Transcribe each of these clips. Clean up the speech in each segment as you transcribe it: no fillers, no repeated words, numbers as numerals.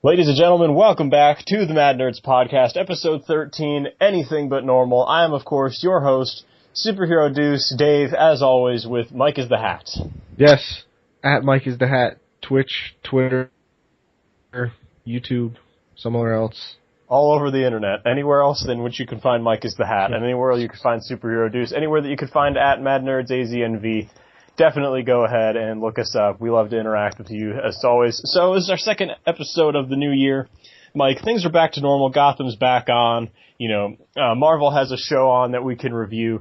Ladies and gentlemen, welcome back to the Mad Nerds Podcast, episode 13, Anything But Normal. I am, of course, your host, Superhero Deuce, Dave, as always, with Mike is the Hat. Yes, at Mike is the Hat, Twitch, Twitter, YouTube, somewhere else. All over the internet. Anywhere else than which you can find Mike is the Hat, and anywhere you can find Superhero Deuce, anywhere that you can find at Mad Nerds AZNV. Definitely go ahead and look us up. We love to interact with you, as always. So, this is our second episode of the new year. Mike, things are back to normal. Gotham's back on. Marvel has a show on that we can review.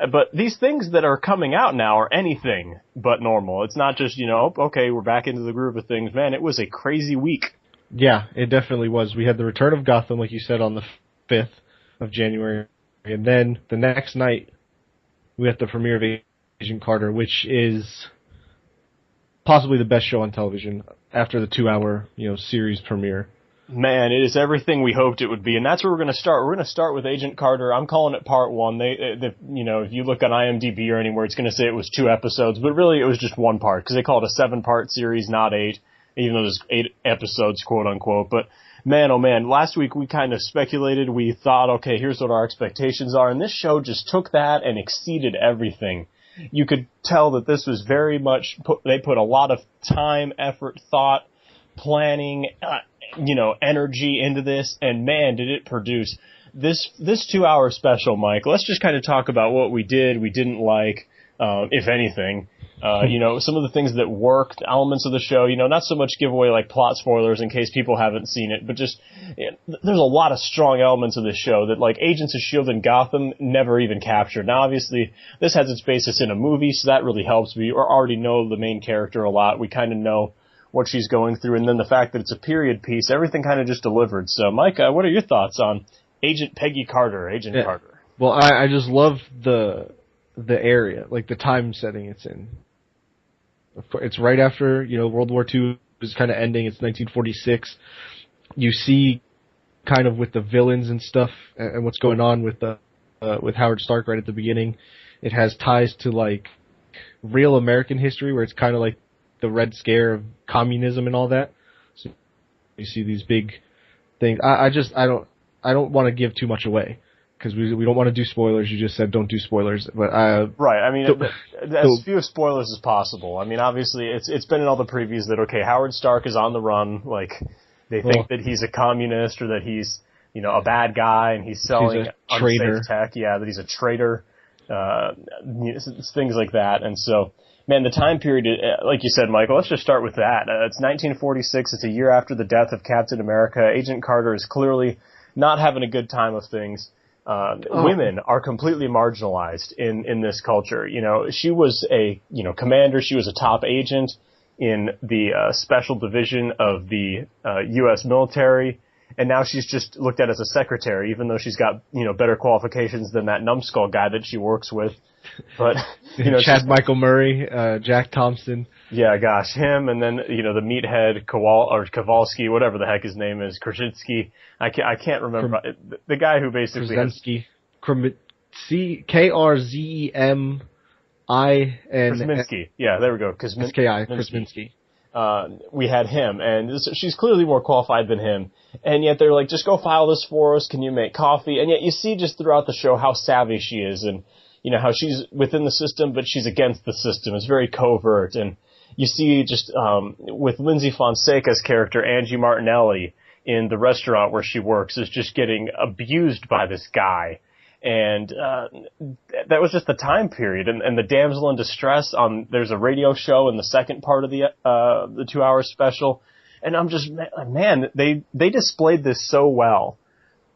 But these things that are coming out now are anything but normal. It's not just, okay, we're back into the groove of things. Man, it was a crazy week. Yeah, it definitely was. We had the return of Gotham, like you said, on the 5th of January. And then the next night, we had the premiere of Agent Carter, which is possibly the best show on television after the 2-hour, series premiere. Man, it is everything we hoped it would be, and that's where we're going to start. We're going to start with Agent Carter. I'm calling it part 1. If you look on IMDb or anywhere, it's going to say it was 2 episodes, but really it was just 1 part, because they call it a 7-part series, not 8, even though there's 8 episodes, quote unquote. But man, oh man, last week we kind of speculated. We thought, okay, here's what our expectations are, and this show just took that and exceeded everything. You could tell that this was very much, they put a lot of time, effort, thought, planning, energy into this, and man, did it produce. This 2-hour special, Mike, let's just kind of talk about what we didn't like, if anything. Some of the things that worked, elements of the show, not so much give away like plot spoilers in case people haven't seen it, but just, there's a lot of strong elements of this show that like Agents of S.H.I.E.L.D. and Gotham never even captured. Now obviously, this has its basis in a movie, so that really helps. We already know the main character a lot. We kind of know what she's going through, and then the fact that it's a period piece, everything kind of just delivered. So Mike, what are your thoughts on Agent Peggy Carter, Agent Carter? Well, I just love the area, like the time setting it's in. It's right after, World War II is kind of ending. It's 1946. You see kind of with the villains and stuff and what's going on with Howard Stark right at the beginning. It has ties to like real American history where it's kind of like the Red Scare of communism and all that. So you see these big things. I don't want to give too much away. Because we don't want to do spoilers. You just said don't do spoilers, but right. I mean, as few spoilers as possible. I mean, obviously, it's been in all the previews that Howard Stark is on the run. Like they think that he's a communist or that he's a bad guy and he's selling unsafe tech. Yeah, that he's a traitor. Things like that. And so, man, the time period, like you said, Michael. Let's just start with that. It's 1946. It's a year after the death of Captain America. Agent Carter is clearly not having a good time of things. Women are completely marginalized in this culture. She was a, commander. She was a top agent in the special division of the U.S. military. And now she's just looked at as a secretary, even though she's got, better qualifications than that numbskull guy that she works with. But, Chad Michael Murray, Jack Thompson. Yeah, gosh, him, and then, the meathead Kowalski, whatever the heck his name is, Krasinski. I can't remember. The guy who basically Krasinski. Krasinski. Yeah, there we go. Krasinski. We had him, and she's clearly more qualified than him. And yet they're like, just go file this for us. Can you make coffee? And yet you see just throughout the show how savvy she is, and how she's within the system, but she's against the system. It's very covert. And you see just with Lindsay Fonseca's character, Angie Martinelli, in the restaurant where she works, is just getting abused by this guy. And that was just the time period. And the damsel in distress there's a radio show in the second part of the 2-hour special. And I'm just, man, they displayed this so well.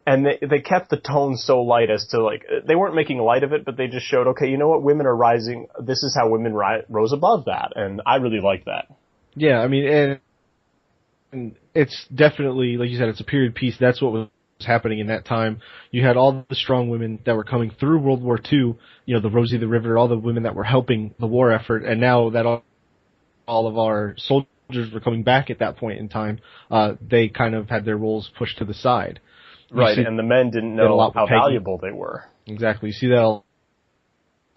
And they kept the tone so light as to, like, they weren't making light of it, but they just showed, okay, you know what, women are rising. This is how women rose above that. And I really liked that. Yeah, I mean, and it's definitely, like you said, it's a period piece. That's what was happening in that time. You had all the strong women that were coming through World War II, the Rosie the Riveter, all the women that were helping the war effort. And now that all of our soldiers were coming back at that point in time, they kind of had their roles pushed to the side. Right, and the men didn't know how valuable they were. Exactly. You see that a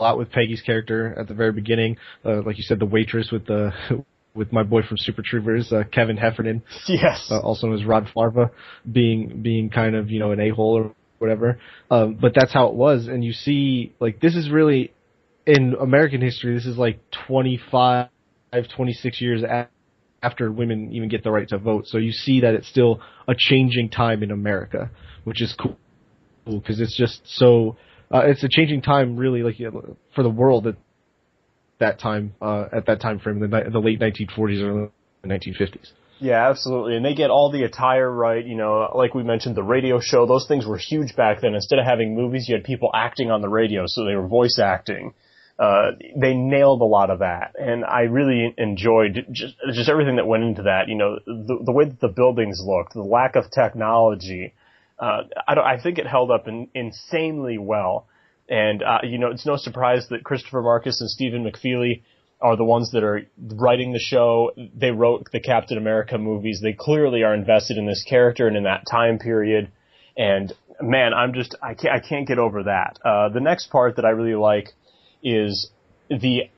lot with Peggy's character at the very beginning. Like you said, the waitress with the with my boy from Super Troopers, Kevin Heffernan, Yes. also known as Rod Farva, being kind of, an a-hole or whatever. But that's how it was, and you see, like, this is really, in American history, this is like 25, 26 years after women even get the right to vote. So you see that it's still a changing time in America, which is cool, because it's just so, it's a changing time, really, like, for the world at that time frame, the late 1940s or 1950s. Yeah, absolutely. And they get all the attire right, like we mentioned, the radio show, those things were huge back then. Instead of having movies, you had people acting on the radio, so they were voice acting. They nailed a lot of that, and I really enjoyed just everything that went into that. The way that the buildings looked, the lack of technology. I think it held up insanely well. And, it's no surprise that Christopher Marcus and Stephen McFeely are the ones that are writing the show. They wrote the Captain America movies. They clearly are invested in this character and in that time period. And, man, I can't get over that. The next part that I really like is the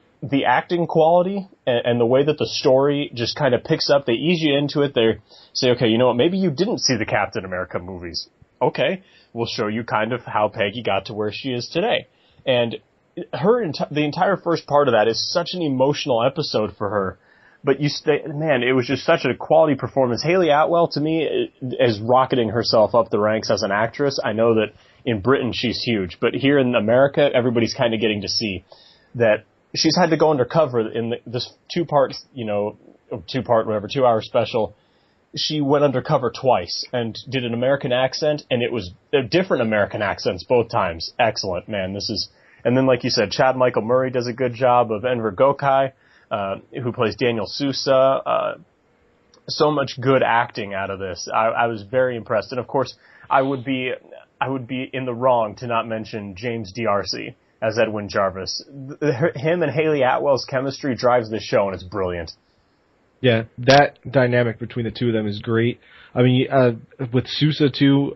acting quality and the way that the story just kind of picks up. They ease you into it. They say, okay, you know what, maybe you didn't see the Captain America movies. Okay, we'll show you kind of how Peggy got to where she is today. And the entire first part of that is such an emotional episode for her. But it was just such a quality performance. Haley Atwell, to me, is rocketing herself up the ranks as an actress. I know that in Britain she's huge, but here in America, everybody's kind of getting to see that she's had to go undercover in this 2-hour special. She went undercover twice and did an American accent, and it was different American accents both times. Excellent, man. And then, like you said, Chad Michael Murray does a good job of Enver Gokai, who plays Daniel Sousa. So much good acting out of this. I was very impressed. And of course, I would be in the wrong to not mention James D'Arcy as Edwin Jarvis. Him and Haley Atwell's chemistry drives the show, and it's brilliant. Yeah, that dynamic between the two of them is great. I mean, with Sousa too,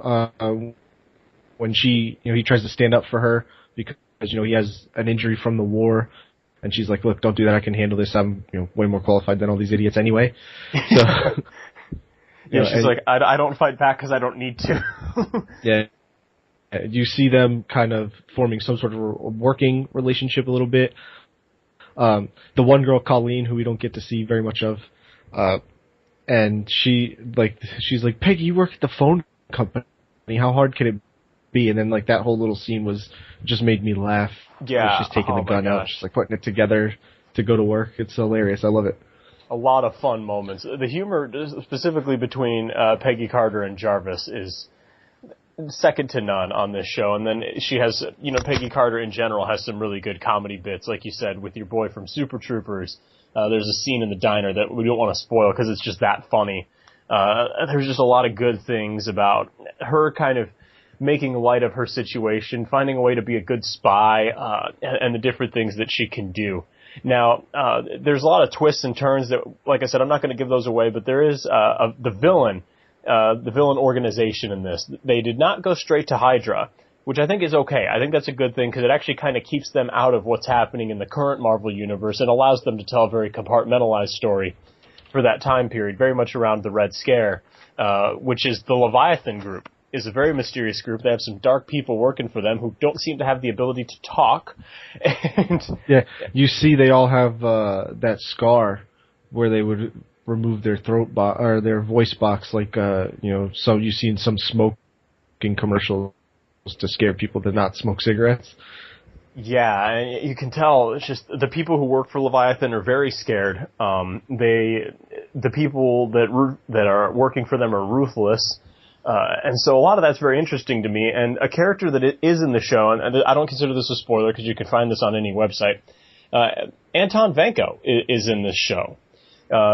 when he tries to stand up for her because, he has an injury from the war, and she's like, look, don't do that, I can handle this, I'm, way more qualified than all these idiots anyway. So, she's like, I don't fight back because I don't need to. Yeah. You see them kind of forming some sort of working relationship a little bit. The one girl, Colleen, who we don't get to see very much of, and she's like, Peggy, you work at the phone company. How hard can it be? And then that whole little scene just made me laugh. Yeah. She's taking the gun out, she's putting it together to go to work. It's hilarious. I love it. A lot of fun moments. The humor, specifically between Peggy Carter and Jarvis, is second to none on this show. And then she has, Peggy Carter in general has some really good comedy bits, like you said, with your boy from Super Troopers. There's a scene in the diner that we don't want to spoil because it's just that funny. There's just a lot of good things about her kind of making light of her situation, finding a way to be a good spy, and the different things that she can do. Now, there's a lot of twists and turns that, like I said, I'm not going to give those away, but there is the villain organization in this. They did not go straight to Hydra, which I think is okay. I think that's a good thing because it actually kind of keeps them out of what's happening in the current Marvel universe and allows them to tell a very compartmentalized story for that time period, very much around the Red Scare, which is the Leviathan group. Is a very mysterious group. They have some dark people working for them who don't seem to have the ability to talk. And yeah, you see they all have that scar where they would remove their throat or their voice box, so you see in some smoking commercials to scare people to not smoke cigarettes. Yeah, and you can tell it's just the people who work for Leviathan are very scared. The people that are working for them are ruthless. And so a lot of that's very interesting to me. And a character that is in the show, and I don't consider this a spoiler because you can find this on any website, Anton Vanko is in this show,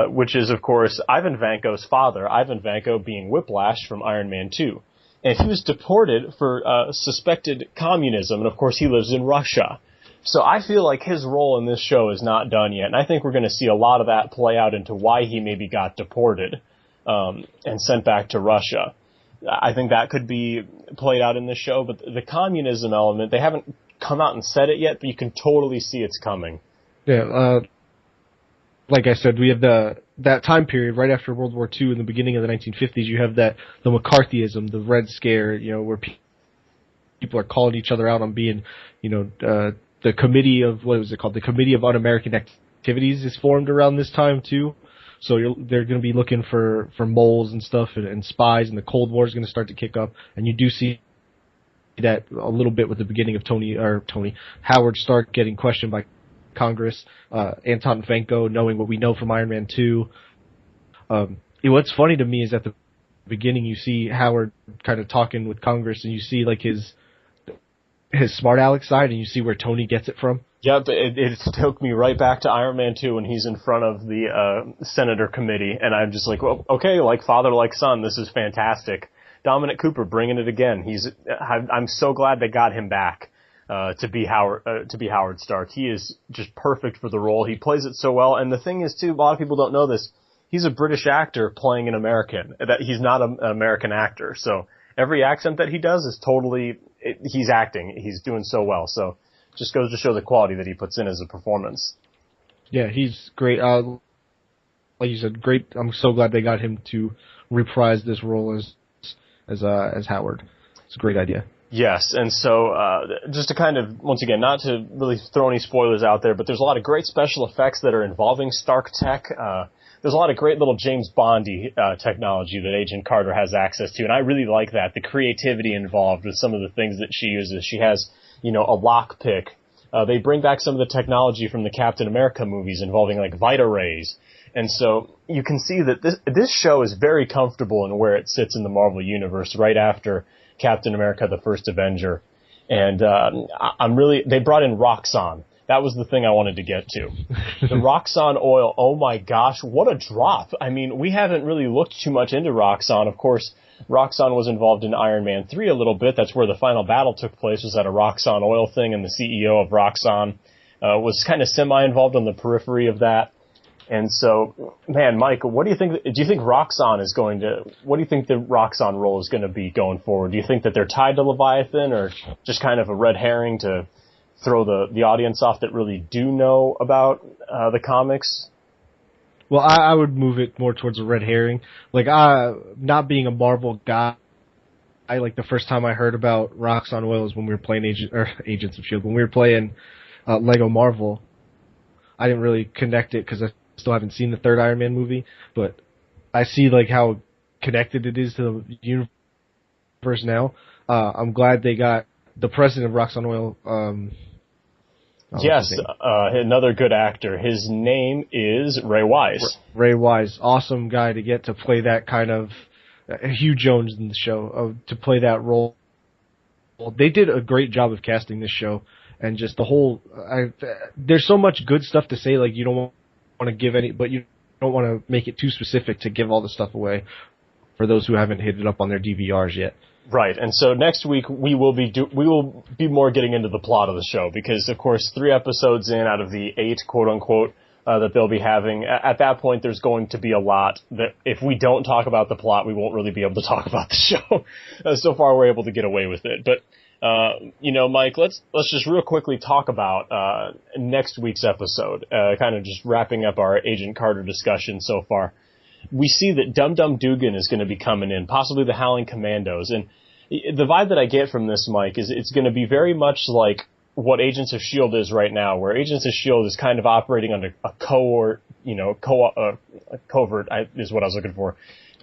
which is, of course, Ivan Vanko's father, Ivan Vanko being Whiplash from Iron Man 2. And he was deported for suspected communism, and of course he lives in Russia. So I feel like his role in this show is not done yet, and I think we're going to see a lot of that play out into why he maybe got deported and sent back to Russia. I think that could be played out in this show, but the communism element, they haven't come out and said it yet, but you can totally see it's coming. Yeah, like I said, we have that time period right after World War II in the beginning of the 1950s. You have the McCarthyism, the Red Scare, where people are calling each other out on being, the committee of, what was it called? The Committee of Un-American Activities is formed around this time too. So they're going to be looking for moles and stuff and spies, and the Cold War is going to start to kick up. And you do see that a little bit with the beginning of Howard Stark getting questioned by Congress, Anton Vanko knowing what we know from Iron Man 2. What's funny to me is at the beginning you see Howard kind of talking with Congress, and you see like his smart aleck side, and you see where Tony gets it from. Yep, it took me right back to Iron Man 2 when he's in front of the Senator Committee, and I'm just like, well, okay, like father, like son, this is fantastic. Dominic Cooper bringing it again. I'm so glad they got him back to be Howard Stark. He is just perfect for the role. He plays it so well, and the thing is too, a lot of people don't know this. He's a British actor playing an American. That he's not an American actor, so every accent that he does is he's acting. He's doing so well. So just goes to show the quality that he puts in as a performance. Yeah, he's great. Like you said, great. I'm so glad they got him to reprise this role as Howard. It's a great idea. Yes, and so just to kind of, once again, not to really throw any spoilers out there, but there's a lot of great special effects that are involving Stark tech. There's a lot of great little James Bondy technology that Agent Carter has access to, and I really like that. The creativity involved with some of the things that she uses. She has, a lockpick. They bring back some of the technology from the Captain America movies involving like Vita rays. And so you can see that this show is very comfortable in where it sits in the Marvel Universe right after Captain America, the First Avenger. And they brought in Roxxon. That was the thing I wanted to get to. The Roxxon oil, oh my gosh, what a drop. I mean, we haven't really looked too much into Roxxon. Of course, Roxxon was involved in Iron Man 3 a little bit. That's where the final battle took place, was at a Roxxon oil thing, and the CEO of Roxxon was kind of semi-involved on the periphery of that. And so, man, Mike, what do you think? Do you think Roxxon is going to? What do you think the Roxxon role is going to be going forward? Do you think that they're tied to Leviathan, or just kind of a red herring to throw the audience off that really do know about the comics? Well, I would move it more towards a red herring. Like, not being a Marvel guy, the first time I heard about Roxxon oil is when we were playing Agents of S.H.I.E.L.D. When we were playing Lego Marvel, I didn't really connect it because I still haven't seen the third Iron Man movie, but I see like how connected it is to the universe now. I'm glad they got the president of Roxxon Oil. Yes, another good actor. His name is Ray Wise. Ray Wise, awesome guy to get to play that kind of Hugh Jones in the show, to play that role. They did a great job of casting this show, and just the whole. There's so much good stuff to say, like you don't want to give any, but you don't want to make it too specific to give all the stuff away for those who haven't hit it up on their DVRs yet. Right, and so next week we will be more getting into the plot of the show, because of course 3 episodes in out of the 8, quote unquote, that they'll be having, at that point there's going to be a lot that if we don't talk about the plot, we won't really be able to talk about the show. So far we're able to get away with it, but Mike, let's just real quickly talk about next week's episode, kind of just wrapping up our Agent Carter discussion so far. We see that Dum Dum Dugan is going to be coming in, possibly the Howling Commandos. And the vibe that I get from this, Mike, is it's going to be very much like what Agents of S.H.I.E.L.D. is right now, where Agents of S.H.I.E.L.D. is kind of operating under a covert is what I was looking for,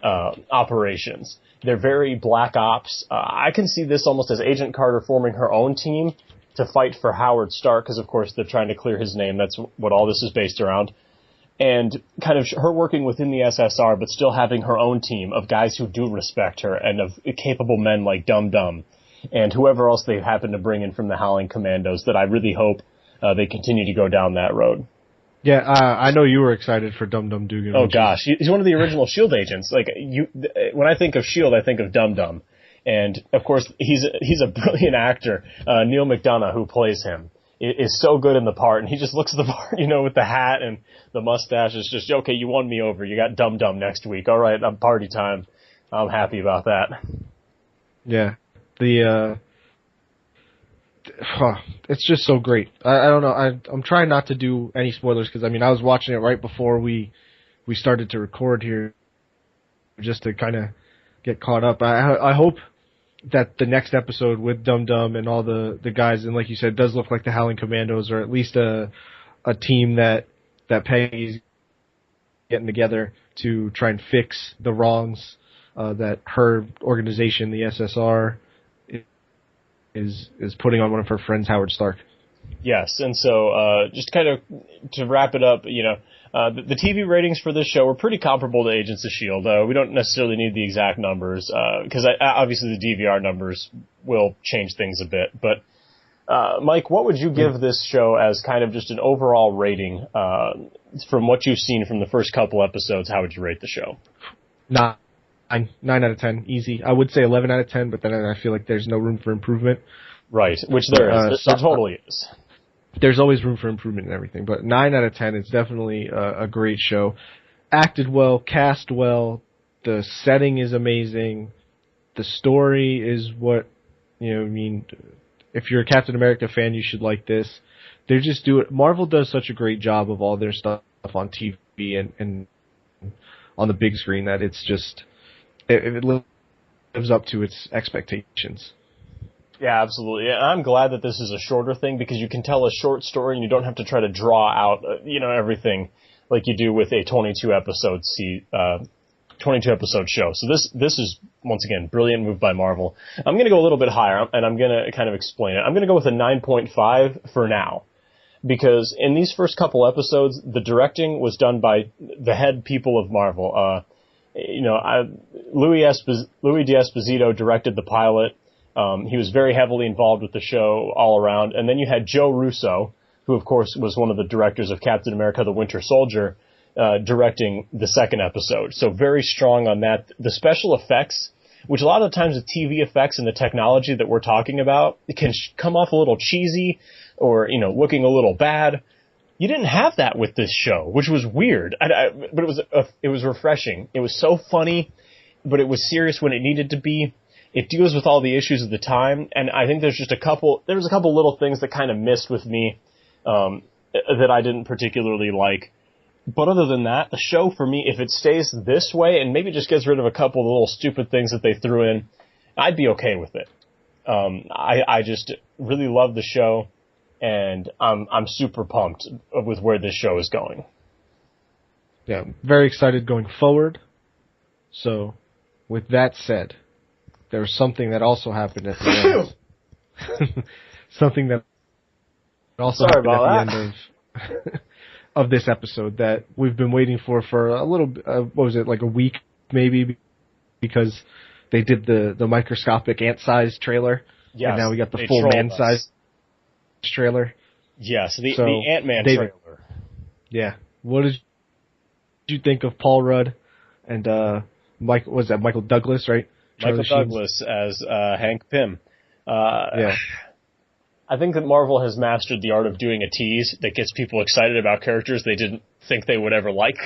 operations. They're very black ops. I can see this almost as Agent Carter forming her own team to fight for Howard Stark, because of course they're trying to clear his name. That's what all this is based around. And kind of her working within the SSR, but still having her own team of guys who do respect her, and of capable men like Dum Dum and whoever else they happen to bring in from the Howling Commandos, that I really hope they continue to go down that road. Yeah, I know you were excited for Dum Dum Dugan. Oh gosh, he's one of the original S.H.I.E.L.D. agents. When I think of S.H.I.E.L.D., I think of Dum Dum. And of course, he's a brilliant actor. Neil McDonough, who plays him, is so good in the part, and he just looks at the part, with the hat and the mustache. It's just, okay, you won me over. You got Dum Dum next week. All right, party time. I'm happy about that. Yeah. it's just so great. I don't know. I'm trying not to do any spoilers because I mean I was watching it right before we started to record here, just to kind of get caught up. I hope that the next episode with Dum Dum and all the guys, and like you said, it does look like the Howling Commandos, or at least a team that Peggy's getting together to try and fix the wrongs that her organization, the SSR, is putting on one of her friends, Howard Stark. Yes, and so just kind of to wrap it up, the TV ratings for this show were pretty comparable to Agents of S.H.I.E.L.D. We don't necessarily need the exact numbers, because obviously the DVR numbers will change things a bit. But, Mike, what would you give this show as kind of just an overall rating from what you've seen from the first couple episodes? How would you rate the show? 9 out of 10, easy. I would say 11 out of 10, but then I feel like there's no room for improvement. Right, which there is. There totally is. There's always room for improvement in everything, but 9 out of 10, it's definitely a great show. Acted well, cast well, the setting is amazing, the story is what, if you're a Captain America fan, you should like this. They just do it. Marvel does such a great job of all their stuff on TV and on the big screen that it's just, it lives up to its expectations. Yeah, absolutely. And I'm glad that this is a shorter thing because you can tell a short story and you don't have to try to draw out, everything like you do with a 22 episode show. So this is, once again, brilliant move by Marvel. I'm going to go a little bit higher, and I'm going to kind of explain it. I'm going to go with a 9.5 for now, because in these first couple episodes, the directing was done by the head people of Marvel. Louis D'Esposito directed the pilot. He was very heavily involved with the show all around. And then you had Joe Russo, who of course was one of the directors of Captain America: The Winter Soldier, directing the second episode. So very strong on that. The special effects, which a lot of the times the TV effects and the technology that we're talking about, it can come off a little cheesy or, looking a little bad. You didn't have that with this show, which was weird. But it was refreshing. It was so funny, but it was serious when it needed to be. It deals with all the issues of the time, and I think there was a couple little things that kind of missed with me, that I didn't particularly like. But other than that, the show for me, if it stays this way and maybe just gets rid of a couple of little stupid things that they threw in, I'd be okay with it. I just really love the show, and I'm super pumped with where this show is going. Yeah, very excited going forward. So, with that said, there was something that also happened at the end. Something that also happened at the end of this episode that we've been waiting for a little, what was it, like a week maybe, because they did the microscopic ant-sized trailer. Yes, and now we got the full man-sized trailer. Yes, the Ant-Man trailer. Yeah. What did you think of Paul Rudd and Michael Douglas, right? Michael Douglas as Hank Pym. Yeah. I think that Marvel has mastered the art of doing a tease that gets people excited about characters they didn't think they would ever like.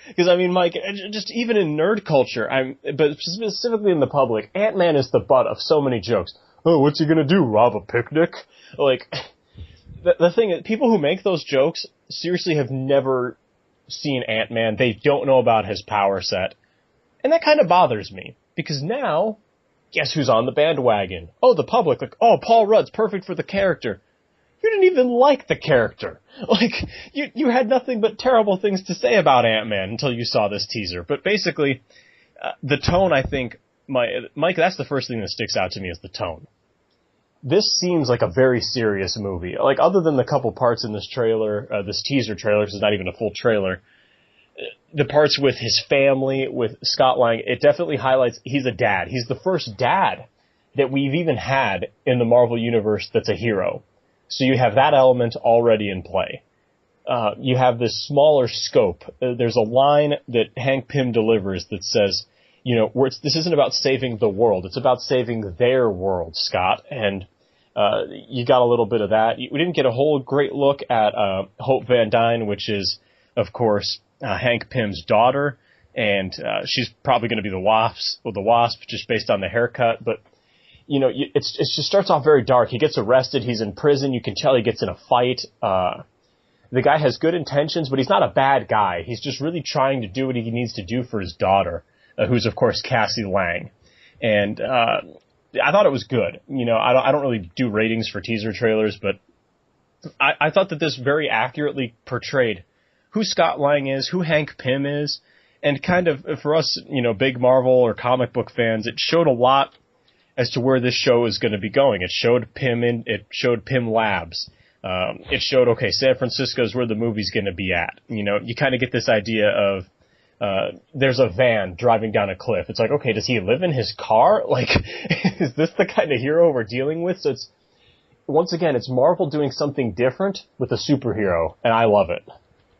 Because, Mike, just even in nerd culture, but specifically in the public, Ant-Man is the butt of so many jokes. Oh, what's he gonna do, rob a picnic? Like, the thing is, people who make those jokes seriously have never seen Ant-Man. They don't know about his power set. And that kind of bothers me, because now, guess who's on the bandwagon? Oh, the public, Paul Rudd's perfect for the character. You didn't even like the character. You had nothing but terrible things to say about Ant-Man until you saw this teaser. But basically, the tone, I think, Mike, that's the first thing that sticks out to me is the tone. This seems like a very serious movie. Other than the couple parts in this trailer, this teaser trailer, because it's not even a full trailer, the parts with his family, with Scott Lang, it definitely highlights he's a dad. He's the first dad that we've even had in the Marvel Universe that's a hero. So you have that element already in play. You have this smaller scope. There's a line that Hank Pym delivers that says, this isn't about saving the world. It's about saving their world, Scott. And you got a little bit of that. We didn't get a whole great look at Hope Van Dyne, which is, of course, Hank Pym's daughter, and she's probably going to be the Wasp, just based on the haircut. But it just starts off very dark. He gets arrested. He's in prison. You can tell he gets in a fight. The guy has good intentions, but he's not a bad guy. He's just really trying to do what he needs to do for his daughter, who's of course Cassie Lang. And I thought it was good. I don't really do ratings for teaser trailers, but I thought that this very accurately portrayed who Scott Lang is, who Hank Pym is, and kind of, for us, big Marvel or comic book fans, it showed a lot as to where this show is going to be going. It showed Pym Labs. It showed, okay, San Francisco is where the movie's going to be at. You kind of get this idea of, there's a van driving down a cliff. It's like, okay, does he live in his car? Like, is this the kind of hero we're dealing with? So once again, it's Marvel doing something different with a superhero, and I love it.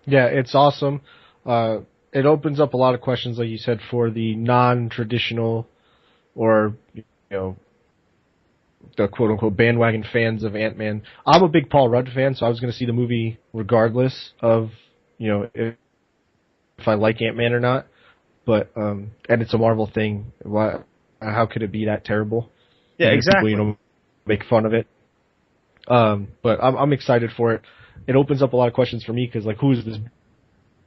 Yeah, it's awesome. It opens up a lot of questions, like you said, for the non-traditional or, the quote-unquote bandwagon fans of Ant-Man. I'm a big Paul Rudd fan, so I was going to see the movie regardless of, if I like Ant-Man or not. But, and it's a Marvel thing. How could it be that terrible? Yeah, exactly. People, make fun of it. But I'm excited for it. It opens up a lot of questions for me, because, like, who is this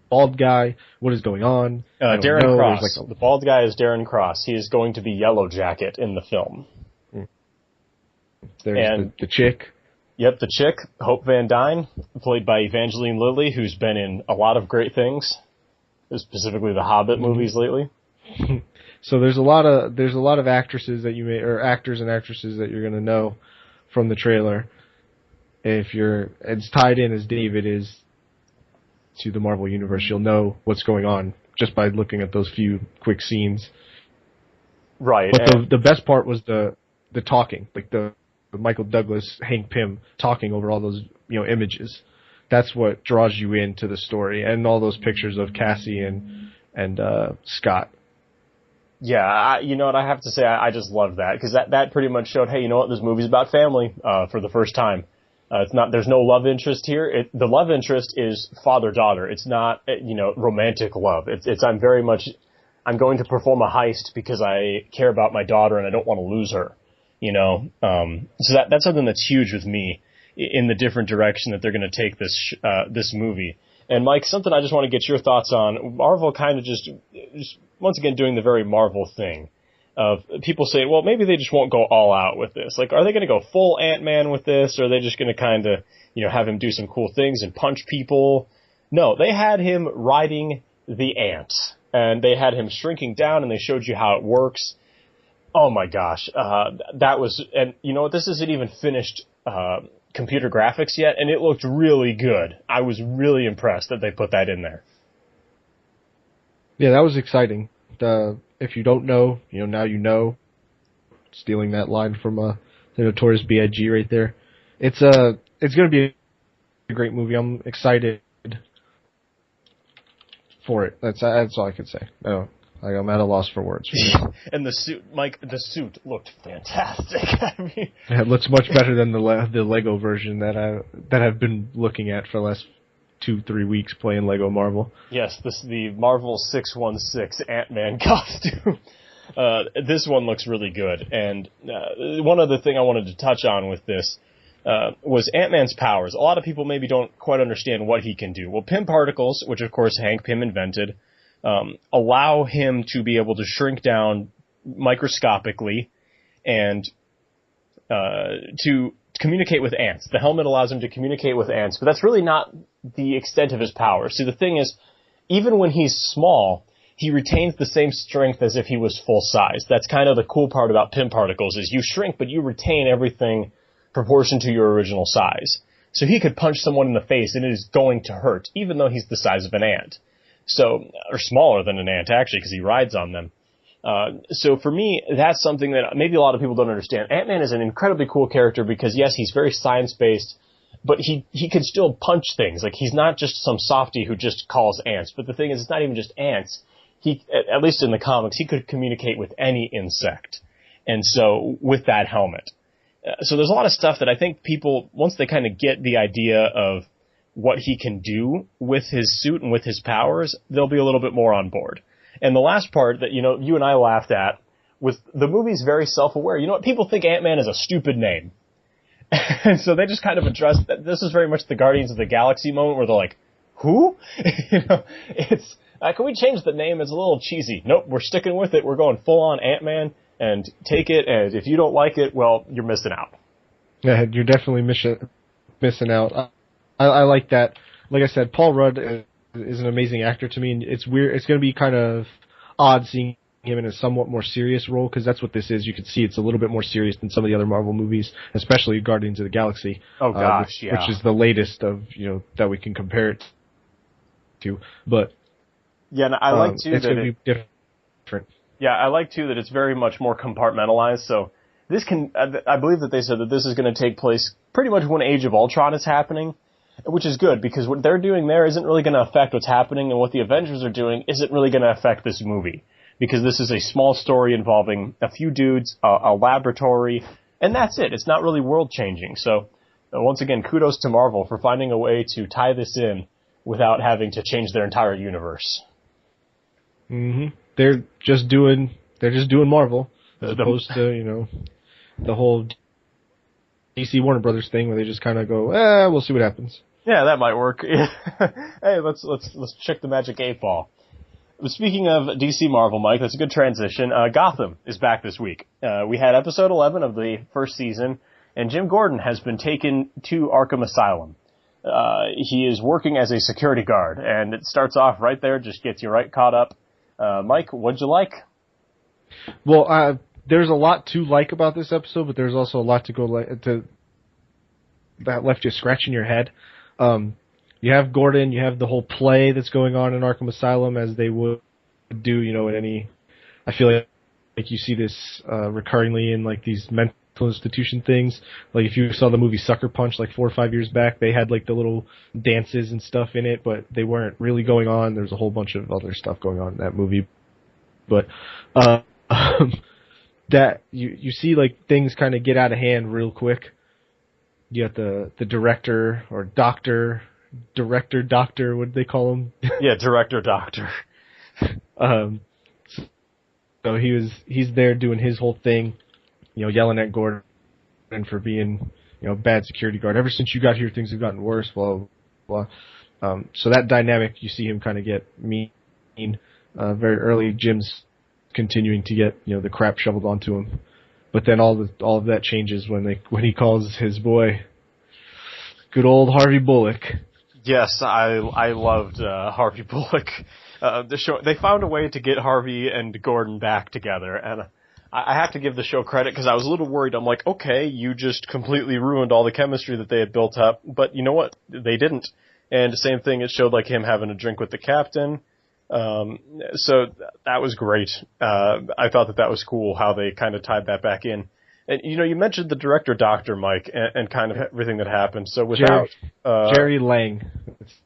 bald guy? What is going on? Darren Cross. The bald guy is Darren Cross. He is going to be Yellow Jacket in the film. There's the chick. Yep, the chick, Hope Van Dyne, played by Evangeline Lilly, who's been in a lot of great things, specifically the Hobbit movies lately. So there's a lot of actresses that actors and actresses that you're going to know from the trailer. If you're as tied in as David is to the Marvel Universe, you'll know what's going on just by looking at those few quick scenes. Right. But the best part was the talking, like the Michael Douglas, Hank Pym talking over all those images. That's what draws you into the story, and all those pictures of Cassie and Scott. Yeah, you know what, I have to say, I just love that, because that pretty much showed, hey, you know what, this movie's about family for the first time. There's no love interest here. The love interest is father-daughter. It's not, romantic love. I'm going to perform a heist because I care about my daughter and I don't want to lose her. So that's something that's huge with me in the different direction that they're going to take this movie. And Mike, something I just want to get your thoughts on. Marvel kind of just once again doing the very Marvel thing of people say, well, maybe they just won't go all out with this. Like, are they going to go full Ant-Man with this, or are they just going to kind of, have him do some cool things and punch people? No, they had him riding the ant, and they had him shrinking down, and they showed you how it works. Oh my gosh, that was, and you know what, this isn't even finished computer graphics yet, and it looked really good. I was really impressed that they put that in there. Yeah, that was exciting. If you don't know, now you know. Stealing that line from the Notorious B.I.G. right there. It's going to be a great movie. I'm excited for it. That's all I can say. No, I'm at a loss for words. And the suit, Mike, looked fantastic. I mean, it looks much better than the Lego version that I've been looking at for the last 2-3 weeks playing Lego Marvel. Yes, the Marvel 616 Ant-Man costume. This one looks really good. And one other thing I wanted to touch on with this was Ant-Man's powers. A lot of people maybe don't quite understand what he can do. Well, Pym particles, which of course Hank Pym invented, allow him to be able to shrink down microscopically and to communicate with ants. The helmet allows him to communicate with ants, but that's really not the extent of his power. See, the thing is, even when he's small, he retains the same strength as if he was full size. That's kind of the cool part about Pym particles, is you shrink, but you retain everything proportioned to your original size. So he could punch someone in the face and it is going to hurt, even though he's the size of an ant. So, or smaller than an ant, actually, because he rides on them. So for me, that's something that maybe a lot of people don't understand. Ant-Man is an incredibly cool character because, yes, he's very science-based, but he can still punch things. Like, he's not just some softie who just calls ants. But the thing is, it's not even just ants. He, at least in the comics, he could communicate with any insect. And so, with that helmet. So there's a lot of stuff that I think people, once they kind of get the idea of what he can do with his suit and with his powers, they'll be a little bit more on board. And the last part that, you and I laughed at with the movie's very self-aware. You know what? People think Ant-Man is a stupid name. And so they just kind of address that. This is very much the Guardians of the Galaxy moment where they're like, who? It's, can we change the name? It's a little cheesy. Nope, we're sticking with it. We're going full on Ant-Man, and take it, and if you don't like it, well, you're missing out. Yeah, you're definitely missing out. I like that. Like I said, Paul Rudd is an amazing actor to me, and it's weird. It's going to be kind of odd seeing him in a somewhat more serious role, because that's what this is. You can see it's a little bit more serious than some of the other Marvel movies, especially Guardians of the Galaxy. Oh gosh, which is the latest of, that we can compare it to. But yeah, and I like too it's that going to be different. Yeah, I like too that it's very much more compartmentalized. So this I believe that they said that this is going to take place pretty much when Age of Ultron is happening, which is good because what they're doing there isn't really going to affect what's happening, and what the Avengers are doing isn't really going to affect this movie. Because this is a small story involving a few dudes, a laboratory, and that's it. It's not really world-changing. So, once again, kudos to Marvel for finding a way to tie this in without having to change their entire universe. Mm-hmm. They're just doing Marvel, as opposed to, the whole DC Warner Brothers thing where they just kind of go, we'll see what happens. Yeah, that might work. Hey, let's check the magic 8-ball. Speaking of DC Marvel, Mike, that's a good transition. Gotham is back this week. We had episode 11 of the first season, and Jim Gordon has been taken to Arkham Asylum. He is working as a security guard, and it starts off right there, just gets you right caught up. Mike, what'd you like? Well, there's a lot to like about this episode, but there's also a lot to that left you scratching your head. You have Gordon, you have the whole play that's going on in Arkham Asylum, as they would do, in any... I feel like you see this recurringly in, like, these mental institution things. Like, if you saw the movie Sucker Punch, like, 4 or 5 years back, they had, like, the little dances and stuff in it, but they weren't really going on. There's a whole bunch of other stuff going on in that movie. But, that, you see, like, things kind of get out of hand real quick. You got the director, or doctor, what did they call him? Yeah, director, doctor. So he's there doing his whole thing, yelling at Gordon for being, bad security guard. Ever since you got here, things have gotten worse, blah, blah, blah. So that dynamic, you see him kind of get mean. Very early, Jim's continuing to get, the crap shoveled onto him. But then all of that changes when he calls his boy, good old Harvey Bullock. Yes, I loved Harvey Bullock. The show, they found a way to get Harvey and Gordon back together, and I have to give the show credit because I was a little worried. I'm like, okay, you just completely ruined all the chemistry that they had built up, but you know what? They didn't. And the same thing, it showed like him having a drink with the captain. So that was great. I thought that was cool how they kind of tied that back in. And, you mentioned the director, Dr. Mike, and kind of everything that happened. So without... Jerry Lang.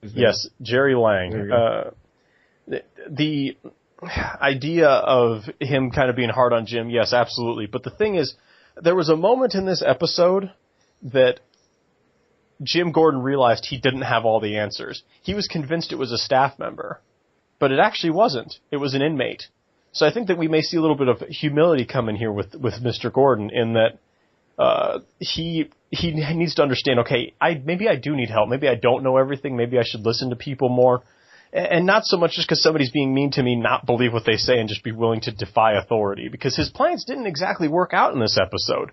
Yes, Jerry Lang. The idea of him kind of being hard on Jim, yes, absolutely. But the thing is, there was a moment in this episode that Jim Gordon realized he didn't have all the answers. He was convinced it was a staff member, but it actually wasn't. It was an inmate. So I think that we may see a little bit of humility come in here with Mr. Gordon, in that he needs to understand, okay, maybe I do need help. Maybe I don't know everything. Maybe I should listen to people more. And not so much just because somebody's being mean to me, not believe what they say and just be willing to defy authority. Because his plans didn't exactly work out in this episode,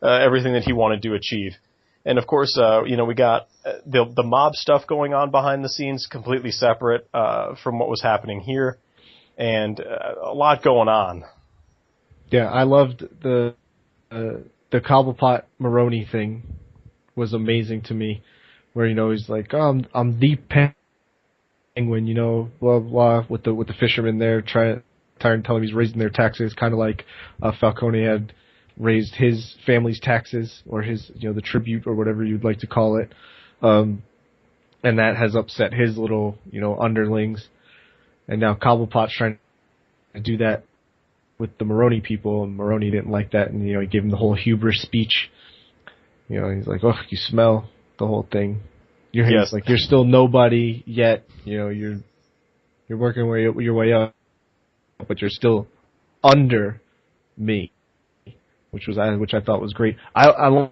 everything that he wanted to achieve. And of course, we got the mob stuff going on behind the scenes, completely separate from what was happening here. And a lot going on. Yeah, I loved the Cobblepot Maroney thing. Was amazing to me, where he's like, oh, I'm the penguin, blah blah, with the fisherman there trying to tell him he's raising their taxes, kind of like Falcone had raised his family's taxes, or his the tribute, or whatever you'd like to call it, and that has upset his little underlings. And now Cobblepot's trying to do that with the Maroney people, and Maroney didn't like that, and he gave him the whole hubris speech. He's like, "Oh, you smell," the whole thing. Yes. Like, you're still nobody yet. You're working your way up, but you're still under me, which I thought was great. I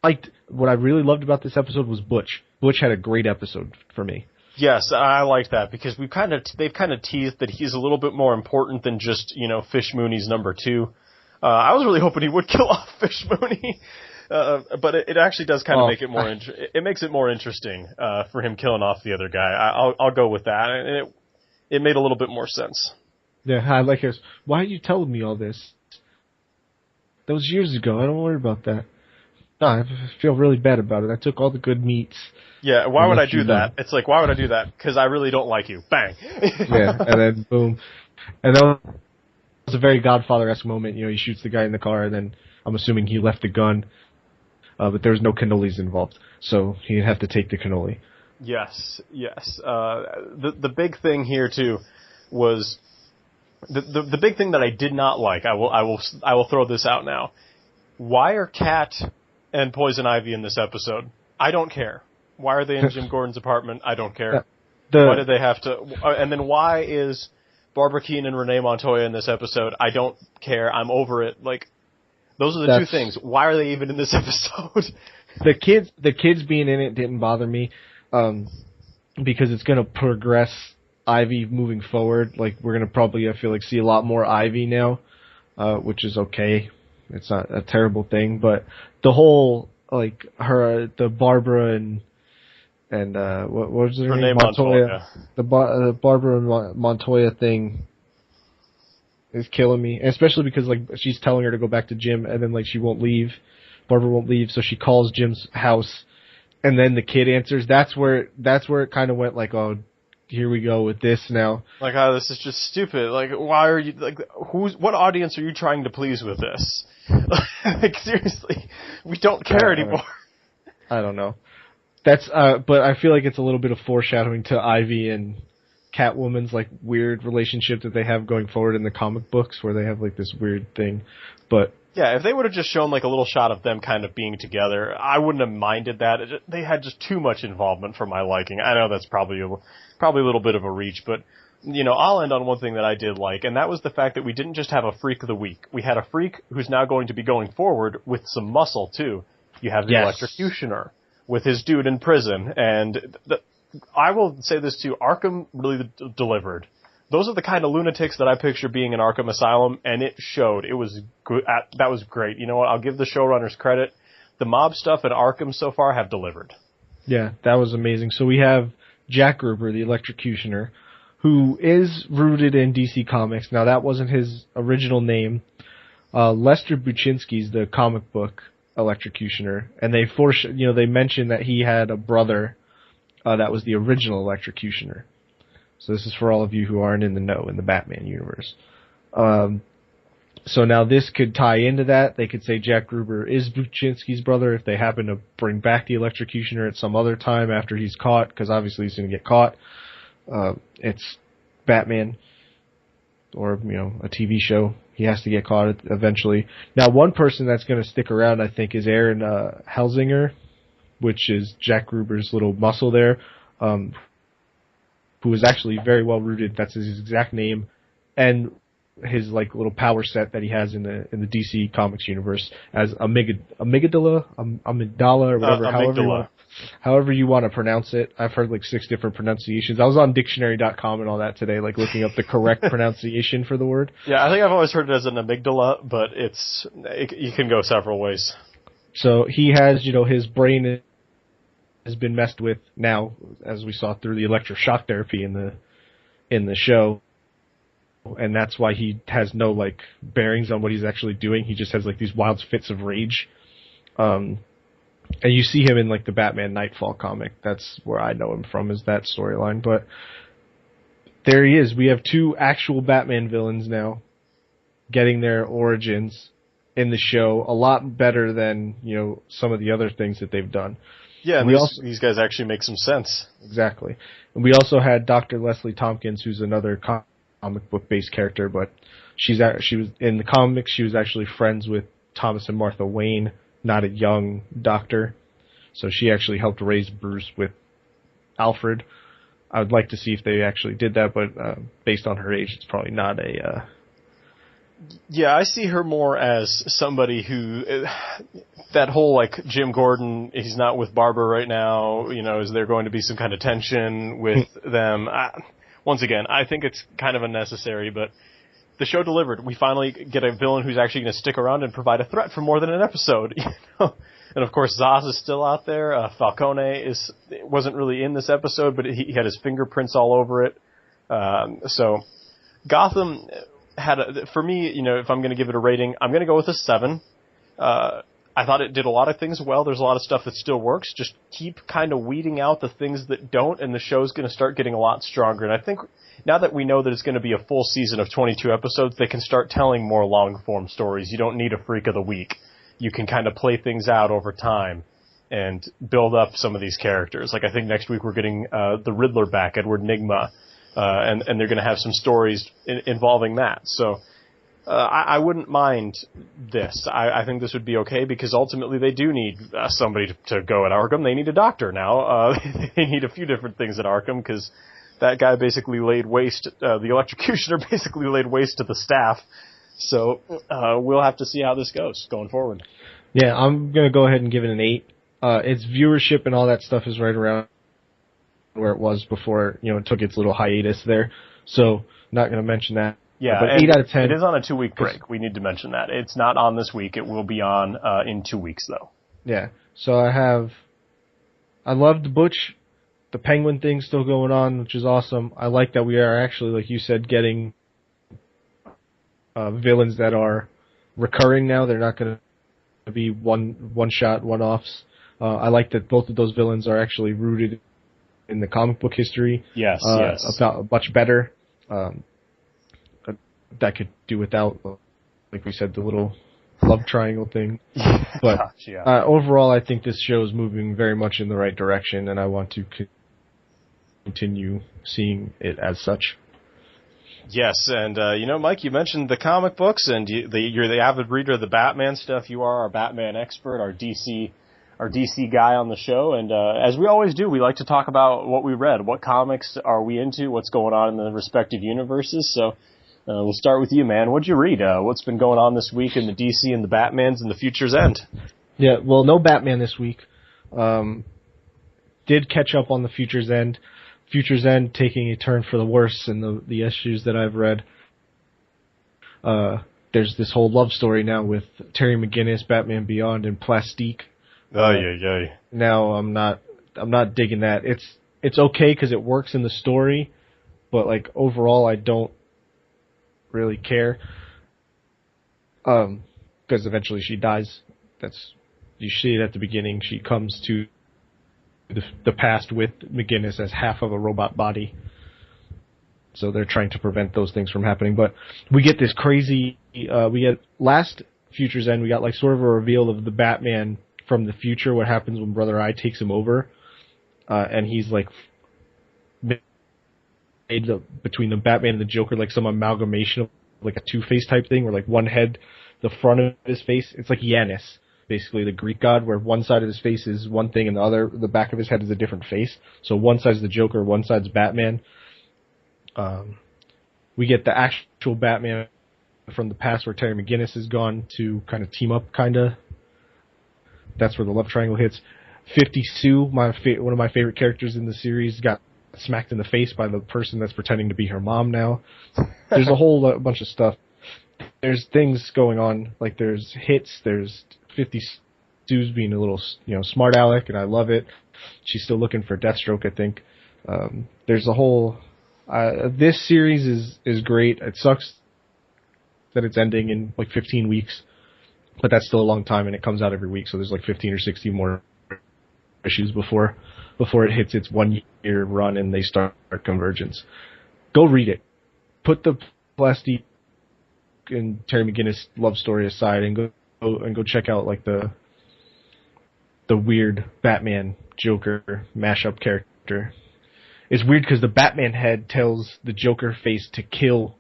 liked what I really loved about this episode was Butch. Butch had a great episode for me. Yes, I like that because they've kind of teased that he's a little bit more important than just, Fish Mooney's number 2. I was really hoping he would kill off Fish Mooney, but it actually does kind of make it more it makes it more interesting for him killing off the other guy. I'll go with that, and it made a little bit more sense. Yeah, I like his. Why are you telling me all this? That was years ago. I don't worry about that. No, I feel really bad about it. I took all the good meats. Yeah, why would I do that? It's like, why would I do that? Because I really don't like you. Bang. Yeah, and then boom. And that was a very Godfather-esque moment. He shoots the guy in the car, and then I'm assuming he left the gun. But there was no cannolis involved, so he'd have to take the cannoli. Yes. The big thing here, too, was... The big thing that I did not like, I will throw this out now. Why are Kat and Poison Ivy in this episode? I don't care. Why are they in Jim Gordon's apartment? I don't care. Why did they have to... and then why is Barbara Keene and Renee Montoya in this episode? I don't care. I'm over it. Like, those are the two things. Why are they even in this episode? The kids being in it didn't bother me, because it's going to progress Ivy moving forward. Like, we're going to probably, I feel like, see a lot more Ivy now, which is okay. It's not a terrible thing, but the whole, like, the Barbara and what was her name? Montoya. The Barbara Montoya thing is killing me, especially because, like, she's telling her to go back to Jim, and then, like, she won't leave. Barbara won't leave, so she calls Jim's house, and then the kid answers. That's where it kind of went, like, oh, here we go with this now. Like, oh, this is just stupid. Like, why are you, like, what audience are you trying to please with this? Like, seriously, we don't care anymore. I don't know. That's, but I feel like it's a little bit of foreshadowing to Ivy and Catwoman's, like, weird relationship that they have going forward in the comic books, where they have, like, this weird thing. But yeah, if they would have just shown, like, a little shot of them kind of being together, I wouldn't have minded that. They had just too much involvement for my liking. I know that's probably a little bit of a reach, but, I'll end on one thing that I did like, and that was the fact that we didn't just have a freak of the week. We had a freak who's now going to be going forward with some muscle, too. You have the Electrocutioner with his dude in prison, and I will say this, too, Arkham really delivered. Those are the kind of lunatics that I picture being in Arkham Asylum, and it showed. It was good. That was great. You know what? I'll give the showrunners credit. The mob stuff at Arkham so far have delivered. Yeah, that was amazing. So we have Jack Gruber, the Electrocutioner, who is rooted in DC Comics. Now, that wasn't his original name. Lester Buczynski's the comic book Electrocutioner, and they mentioned that he had a brother that was the original Electrocutioner. So this is for all of you who aren't in the know in the Batman universe. So now this could tie into that. They could say Jack Gruber is Buczynski's brother if they happen to bring back the Electrocutioner at some other time after he's caught, because obviously he's going to get caught. It's Batman, or a TV show. He has to get caught eventually. Now, one person that's going to stick around, I think, is Aaron Helsinger, which is Jack Gruber's little muscle there, who is actually very well rooted. That's his exact name, and his like little power set that he has in the DC Comics universe as amygdala, or whatever, however you want to pronounce it. I've heard like 6 different pronunciations. I was on dictionary.com and all that today, like looking up the correct pronunciation for the word. Yeah, I think I've always heard it as an amygdala, but you can go several ways. So he has, his brain has been messed with now, as we saw through the electroshock therapy in the show. And that's why he has no, like, bearings on what he's actually doing. He just has, like, these wild fits of rage. And you see him in, like, the Batman Nightfall comic. That's where I know him from, is that storyline. But there he is. We have 2 actual Batman villains now getting their origins in the show. A lot better than, some of the other things that they've done. Yeah, and these guys actually make some sense. Exactly. And we also had Dr. Leslie Tompkins, who's another comic book based character, but she was in the comics. She was actually friends with Thomas and Martha Wayne, not a young doctor. So she actually helped raise Bruce with Alfred. I would like to see if they actually did that, but based on her age, it's probably not Yeah, I see her more as somebody who, that whole, like, Jim Gordon, he's not with Barbara right now, is there going to be some kind of tension with them? Once again, I think it's kind of unnecessary, but the show delivered. We finally get a villain who's actually going to stick around and provide a threat for more than an episode, And of course, Zaz is still out there. Falcone wasn't really in this episode, but he had his fingerprints all over it. So Gotham for me, if I'm going to give it a rating, I'm going to go with a 7. I thought it did a lot of things well. There's a lot of stuff that still works. Just keep kind of weeding out the things that don't, and the show's going to start getting a lot stronger. And I think now that we know that it's going to be a full season of 22 episodes, they can start telling more long-form stories. You don't need a freak of the week. You can kind of play things out over time and build up some of these characters. Like, I think next week we're getting the Riddler back, Edward Nygma, and they're going to have some stories involving that. So I wouldn't mind this. I think this would be okay, because ultimately they do need somebody to go at Arkham. They need a doctor now. They need a few different things at Arkham, because that guy basically laid waste, the electrocutioner basically laid waste to the staff. So we'll have to see how this goes going forward. Yeah, I'm going to go ahead and give it an 8. Its viewership and all that stuff is right around where it was before, it took its little hiatus there. So not going to mention that. Yeah, but 8 out of 10. It is on a 2-week break. We need to mention that. It's not on this week. It will be on in 2 weeks, though. Yeah. So I loved Butch. The Penguin thing's still going on, which is awesome. I like that we are actually, like you said, getting villains that are recurring now. They're not going to be one-shot, one-offs. I like that both of those villains are actually rooted in the comic book history. Yes. About much better. That could do without, like we said, the little love triangle thing. But Gosh, yeah. Overall, I think this show is moving very much in the right direction, and I want to continue seeing it as such. Yes, and Mike, you mentioned the comic books, and you're the avid reader of the Batman stuff. You are our Batman expert, our DC guy on the show, and as we always do, we like to talk about what we read, what comics are we into, what's going on in the respective universes. So we'll start with you, man. What'd you read? What's been going on this week in the DC and the Batmans and the Future's End? Yeah, well, no Batman this week. Did catch up on the Future's End. Future's End taking a turn for the worse in the issues that I've read. There's this whole love story now with Terry McGinnis, Batman Beyond, and Plastique. Yeah. Now I'm not digging that. It's okay because it works in the story, but like overall I don't really care. Because eventually she dies. You see it at the beginning. She comes to the past with McGinnis as half of a robot body. So they're trying to prevent those things from happening. But we get this crazy, last Future's End, we got like sort of a reveal of the Batman from the future, what happens when Brother Eye takes him over. And he's like made between the Batman and the Joker, like some amalgamation of like a Two-Face type thing, where like one head, the front of his face, it's like Janus, basically the Greek god, where one side of his face is one thing and the back of his head is a different face. So one side's the Joker, one side's Batman. We get the actual Batman from the past where Terry McGinnis is gone to kind of team up, kind of. That's where the love triangle hits. 50 Sue, one of my favorite characters in the series, got smacked in the face by the person that's pretending to be her mom now. There's a whole bunch of stuff. There's things going on, like there's hits, there's 50 Sue's being a little, smart aleck, and I love it. She's still looking for Deathstroke, I think. There's a whole, this series is great. It sucks that it's ending in like 15 weeks, but that's still a long time, and it comes out every week, so there's like 15 or 16 more issues before it hits its 1 year run and they start Convergence. Go read it. Put the Plastique and Terry McGinnis love story aside and go check out like the weird Batman Joker mashup character. It's weird because the Batman head tells the Joker face to kill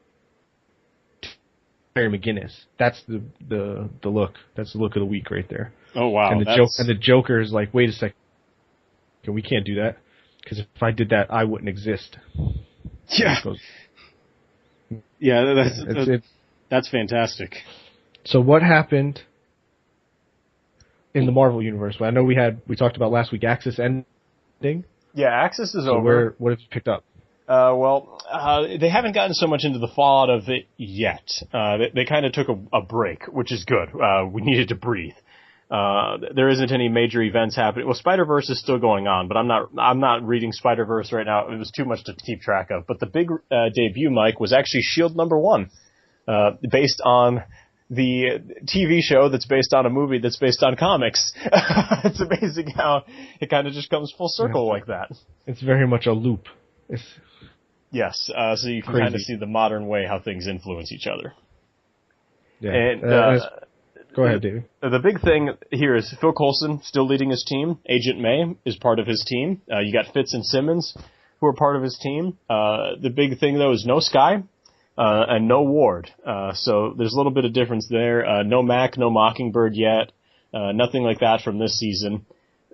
Terry McGinnis. That's the look. That's the look of the week right there. Oh wow! And the Joker is like, wait a second, we can't do that because if I did that, I wouldn't exist. Yeah. Yeah, That's fantastic. So what happened in the Marvel universe? I know we talked about last week Axis ending. Yeah, Axis is so over. What have you picked up? They haven't gotten so much into the fallout of it yet. They kind of took a break, which is good. We needed to breathe. There isn't any major events happening. Well, Spider-Verse is still going on, but I'm not reading Spider-Verse right now. It was too much to keep track of. But the big debut, Mike, was actually S.H.I.E.L.D. #1, based on the TV show that's based on a movie that's based on comics. It's amazing how it kind of just comes full circle like that. It's very much a loop. Yes, so you can kind of see the modern way how things influence each other. Yeah. And, go ahead, David. The big thing here is Phil Coulson still leading his team. Agent May is part of his team. You got Fitz and Simmons who are part of his team. The big thing, though, is no Skye and no Ward. So there's a little bit of difference there. No Mac, no Mockingbird yet. Nothing like that from this season.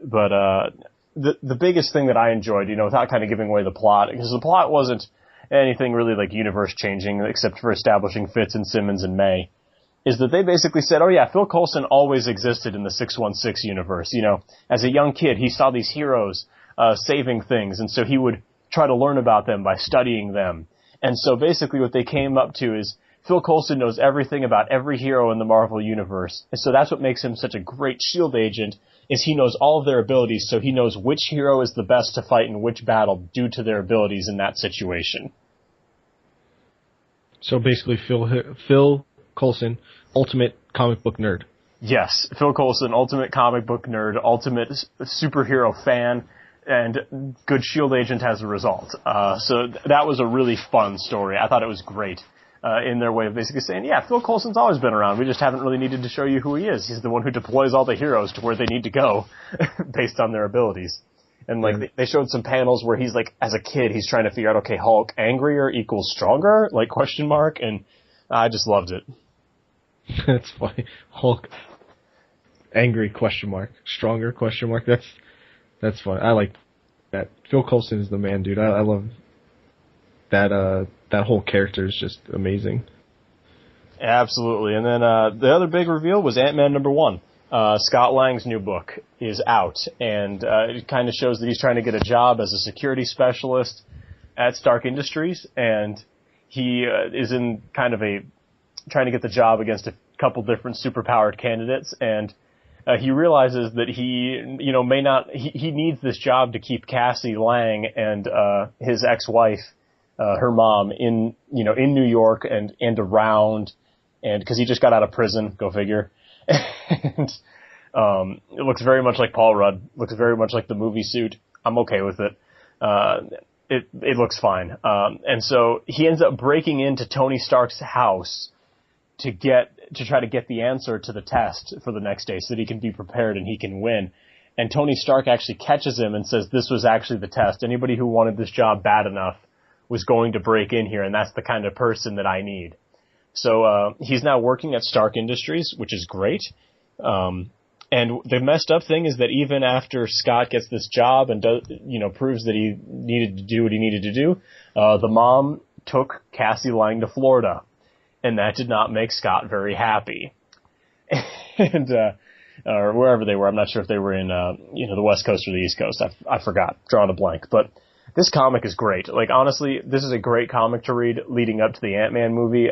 But the biggest thing that I enjoyed, without kind of giving away the plot, because the plot wasn't anything really like universe changing except for establishing Fitz and Simmons and May, is that they basically said, oh yeah, Phil Coulson always existed in the 616 universe. As a young kid, he saw these heroes saving things, and so he would try to learn about them by studying them. And so basically what they came up to is Phil Coulson knows everything about every hero in the Marvel universe. And so that's what makes him such a great S.H.I.E.L.D. agent, is he knows all of their abilities, so he knows which hero is the best to fight in which battle due to their abilities in that situation. So basically Phil Coulson, ultimate comic book nerd. Yes, Phil Coulson, ultimate comic book nerd, ultimate superhero fan, and good S.H.I.E.L.D. agent as a result. So that was a really fun story. I thought it was great in their way of basically saying, yeah, Phil Coulson's always been around. We just haven't really needed to show you who he is. He's the one who deploys all the heroes to where they need to go based on their abilities. And they showed some panels where he's like, as a kid, he's trying to figure out, okay, Hulk angrier equals stronger, question mark, and I just loved it. That's funny. Hulk angry question mark, stronger question mark. That's fun. I like that. Phil Coulson is the man, dude. I love that. That whole character is just amazing. Absolutely. And then the other big reveal was Ant-Man #1. Scott Lang's new book is out, and it kind of shows that he's trying to get a job as a security specialist at Stark Industries, and he is in kind of trying to get the job against a couple different superpowered candidates, and he realizes that he needs this job to keep Cassie Lang and his ex-wife, her mom, in New York and around, and because he just got out of prison, go figure. And it looks very much like Paul Rudd, looks very much like the movie suit. I'm okay with it. It looks fine. And so he ends up breaking into Tony Stark's house to try to get the answer to the test for the next day so that he can be prepared and he can win. And Tony Stark actually catches him and says, this was actually the test. Anybody who wanted this job bad enough was going to break in here, and that's the kind of person that I need. So he's now working at Stark Industries, which is great. And the messed up thing is that even after Scott gets this job and proves that he needed to do what he needed to do, the mom took Cassie Lang to Florida, and that did not make Scott very happy. And or wherever they were, I'm not sure if they were in the West Coast or the East Coast. I forgot, drawing a blank. But this comic is great. Honestly, this is a great comic to read leading up to the Ant-Man movie.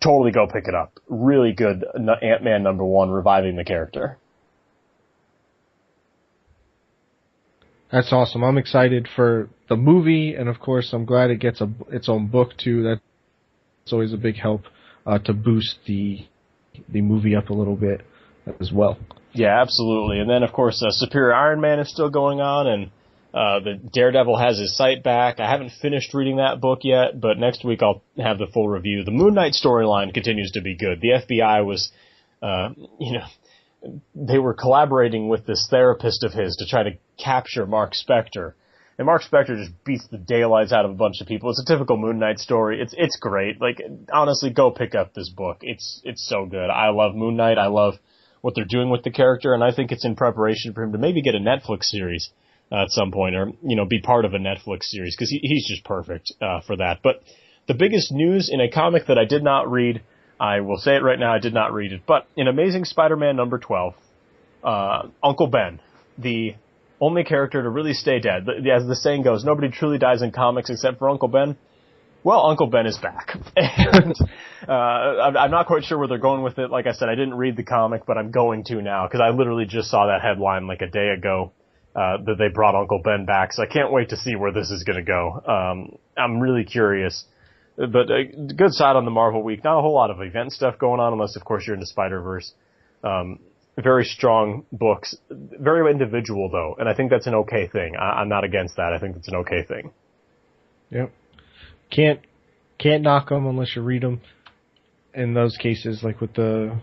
Totally go pick it up. Really good Ant-Man #1, reviving the character. That's awesome. I'm excited for the movie, and of course, I'm glad it gets its own book too. That's always a big help to boost the movie up a little bit as well. Yeah, absolutely. And then, of course, Superior Iron Man is still going on, and the Daredevil has his sight back. I haven't finished reading that book yet, but next week I'll have the full review. The Moon Knight storyline continues to be good. The FBI was, they were collaborating with this therapist of his to try to capture Mark Spector. And Mark Spector just beats the daylights out of a bunch of people. It's a typical Moon Knight story. It's great. Honestly, go pick up this book. It's so good. I love Moon Knight. I love what they're doing with the character, and I think it's in preparation for him to maybe get a Netflix series at some point, or be part of a Netflix series, because he's just perfect for that. But The biggest news in a comic that I did not read, I will say it right now, I did not read it, but in Amazing Spider-Man number 12, Uncle Ben, the only character to really stay dead. As the saying goes, nobody truly dies in comics except for Uncle Ben. Well, Uncle Ben is back. And I'm not quite sure where they're going with it. Like I said, I didn't read the comic, but I'm going to now, because I literally just saw that headline like a day ago that they brought Uncle Ben back, so I can't wait to see where this is going to go. I'm really curious. But a good side on the Marvel Week. Not a whole lot of event stuff going on, unless, of course, you're into Spider-Verse. Very strong books. Very individual, though, and I think that's an okay thing. I'm not against that. I think that's an okay thing. Yep. Can't knock them unless you read them. In those cases, like with the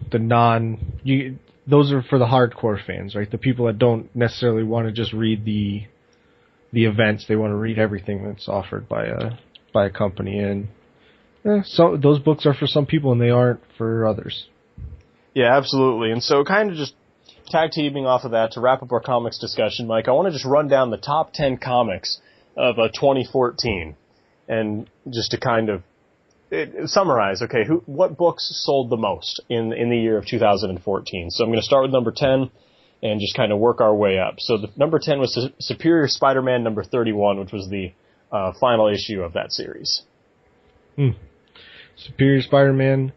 those are for the hardcore fans, right? The people that don't necessarily want to just read the events. They want to read everything that's offered by a company, and so those books are for some people and they aren't for others. Yeah, absolutely. And so kind of just tag teaming off of that to wrap up our comics discussion, Mike, I want to just run down the top 10 comics of 2014 and just to kind of summarize, okay, what books sold the most in the year of 2014. So I'm going to start with number 10 and just kind of work our way up. So the number 10 was Superior Spider-Man number 31, which was the final issue of that series. Superior Spider-Man,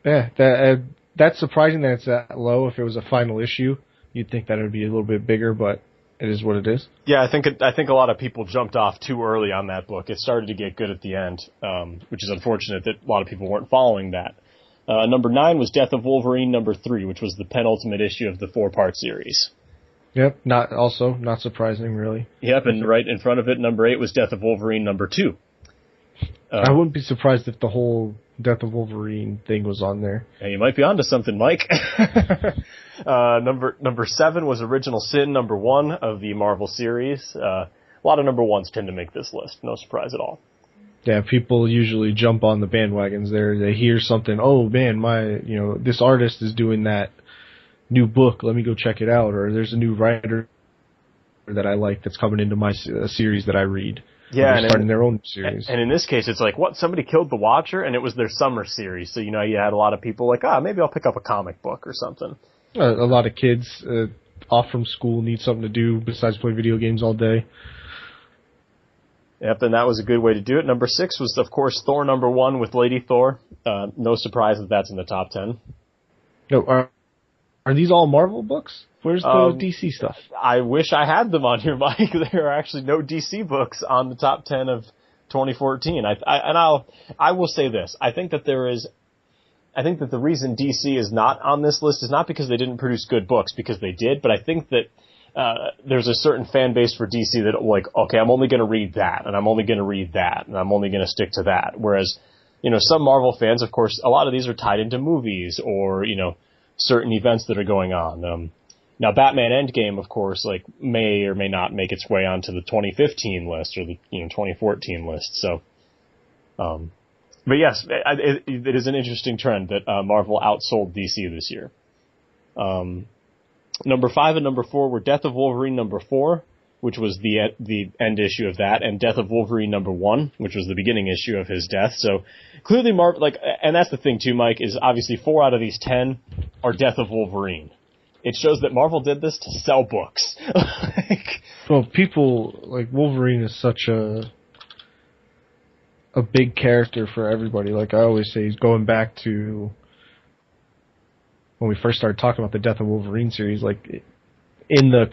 that's surprising that it's that low. If it was a final issue, you'd think that it would be a little bit bigger, but it is what it is. Yeah, I think a lot of people jumped off too early on that book. It started to get good at the end, which is unfortunate that a lot of people weren't following that. Number 9 was Death of Wolverine number 3, which was the penultimate issue of the 4-part series. Yep, not surprising, really. Yep, and right in front of it, number 8 was Death of Wolverine number 2. I wouldn't be surprised if the whole Death of Wolverine thing was on there. Yeah, you might be onto something, Mike. Number 7 was Original Sin number 1 of the Marvel series. A lot of number 1s tend to make this list. No surprise at all. Yeah, people usually jump on the bandwagons there. They hear something, oh man, this artist is doing that new book, let me go check it out. Or there's a new writer that I like that's coming into my series that I read. Yeah, and starting their own series. And in this case, it's like, somebody killed the Watcher, and it was their summer series. So, you had a lot of people like, maybe I'll pick up a comic book or something. A lot of kids off from school need something to do besides play video games all day. Yep, and that was a good way to do it. Number 6 was, of course, Thor number 1 with Lady Thor. No surprise that that's in the top 10. No, are these all Marvel books? Where's the DC stuff? I wish I had them on here, Mike. There are actually no DC books on the top 10 of 2014. I will say this. I think that the reason DC is not on this list is not because they didn't produce good books, because they did, but I think that there's a certain fan base for DC that, like, okay, I'm only going to read that, and I'm only going to read that, and I'm only going to stick to that. Whereas, some Marvel fans, of course, a lot of these are tied into movies or, certain events that are going on. Now, Batman Endgame, of course, like, may or may not make its way onto the 2015 list or the 2014 list. So, but yes, it is an interesting trend that Marvel outsold DC this year. Number 5 and number 4 were Death of Wolverine number 4, which was the end issue of that, and Death of Wolverine number 1, which was the beginning issue of his death. So clearly, Marvel, and that's the thing too, Mike, is obviously 4 out of these 10 are Death of Wolverine. It shows that Marvel did this to sell books. Well, people, Wolverine is such a big character for everybody. Like I always say, he's going back to when we first started talking about the Death of Wolverine series, in the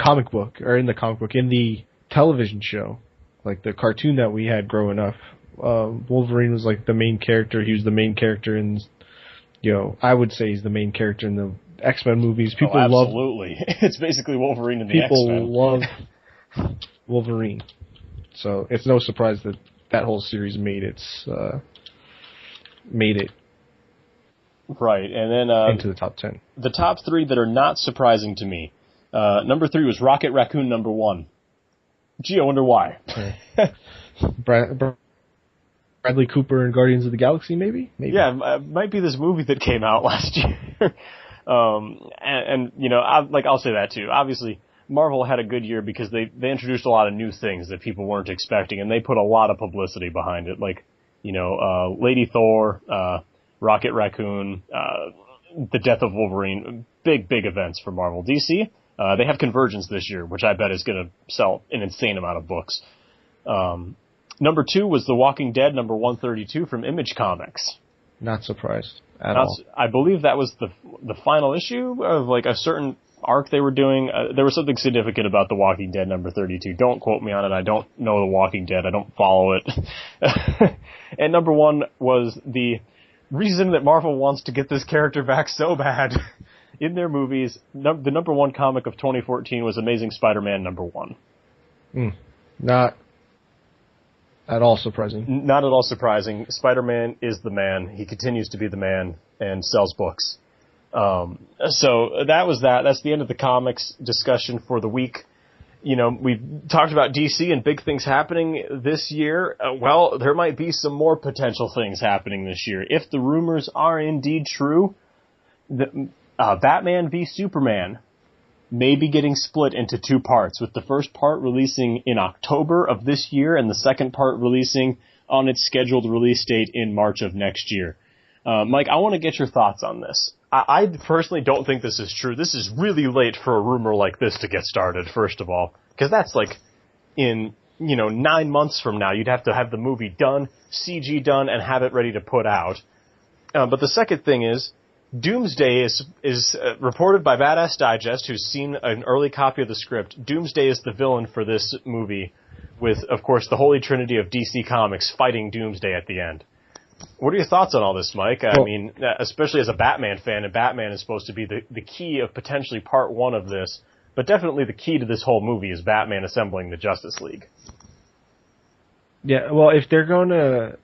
television show, like the cartoon that we had growing up, Wolverine was the main character. He was the main character in, I would say he's the main character in the X-Men movies. People absolutely. It's basically Wolverine in the X-Men. People love Wolverine. So it's no surprise that whole series made it right, and then into the top 10. The top 3 that are not surprising to me. Number 3 was Rocket Raccoon number 1. Gee, I wonder why. Bradley Cooper and Guardians of the Galaxy, maybe? Yeah, it might be this movie that came out last year. I'll say that too. Obviously, Marvel had a good year because they introduced a lot of new things that people weren't expecting, and they put a lot of publicity behind it. Lady Thor, Rocket Raccoon, the death of Wolverine, big events for Marvel. DC, they have Convergence this year, which I bet is going to sell an insane amount of books. Number 2 was The Walking Dead, number 132 from Image Comics. Not surprised at all. I believe that was the final issue of like a certain arc they were doing. There was something significant about The Walking Dead number 32. Don't quote me on it. I don't know The Walking Dead. I don't follow it. And number 1 was the reason that Marvel wants to get this character back so bad in their movies. The number 1 comic of 2014 was Amazing Spider-Man number 1. Not at all surprising. Not at all surprising. Spider-Man is the man. He continues to be the man and sells books. So that was that. That's the end of the comics discussion for the week. We've talked about DC and big things happening this year. Well, there might be some more potential things happening this year. If the rumors are indeed true, Batman v Superman may be getting split into 2 parts, with the first part releasing in October of this year and the second part releasing on its scheduled release date in March of next year. Mike, I want to get your thoughts on this. I personally don't think this is true. This is really late for a rumor like this to get started, first of all, because that's like in, 9 months from now. You'd have to have the movie done, CG done, and have it ready to put out. But the second thing is, Doomsday is reported by Badass Digest, who's seen an early copy of the script. Doomsday is the villain for this movie, with, of course, the Holy Trinity of DC Comics fighting Doomsday at the end. What are your thoughts on all this, Mike? I mean, especially as a Batman fan, and Batman is supposed to be the key of potentially part 1 of this, but definitely the key to this whole movie is Batman assembling the Justice League. Yeah, well, if they're going to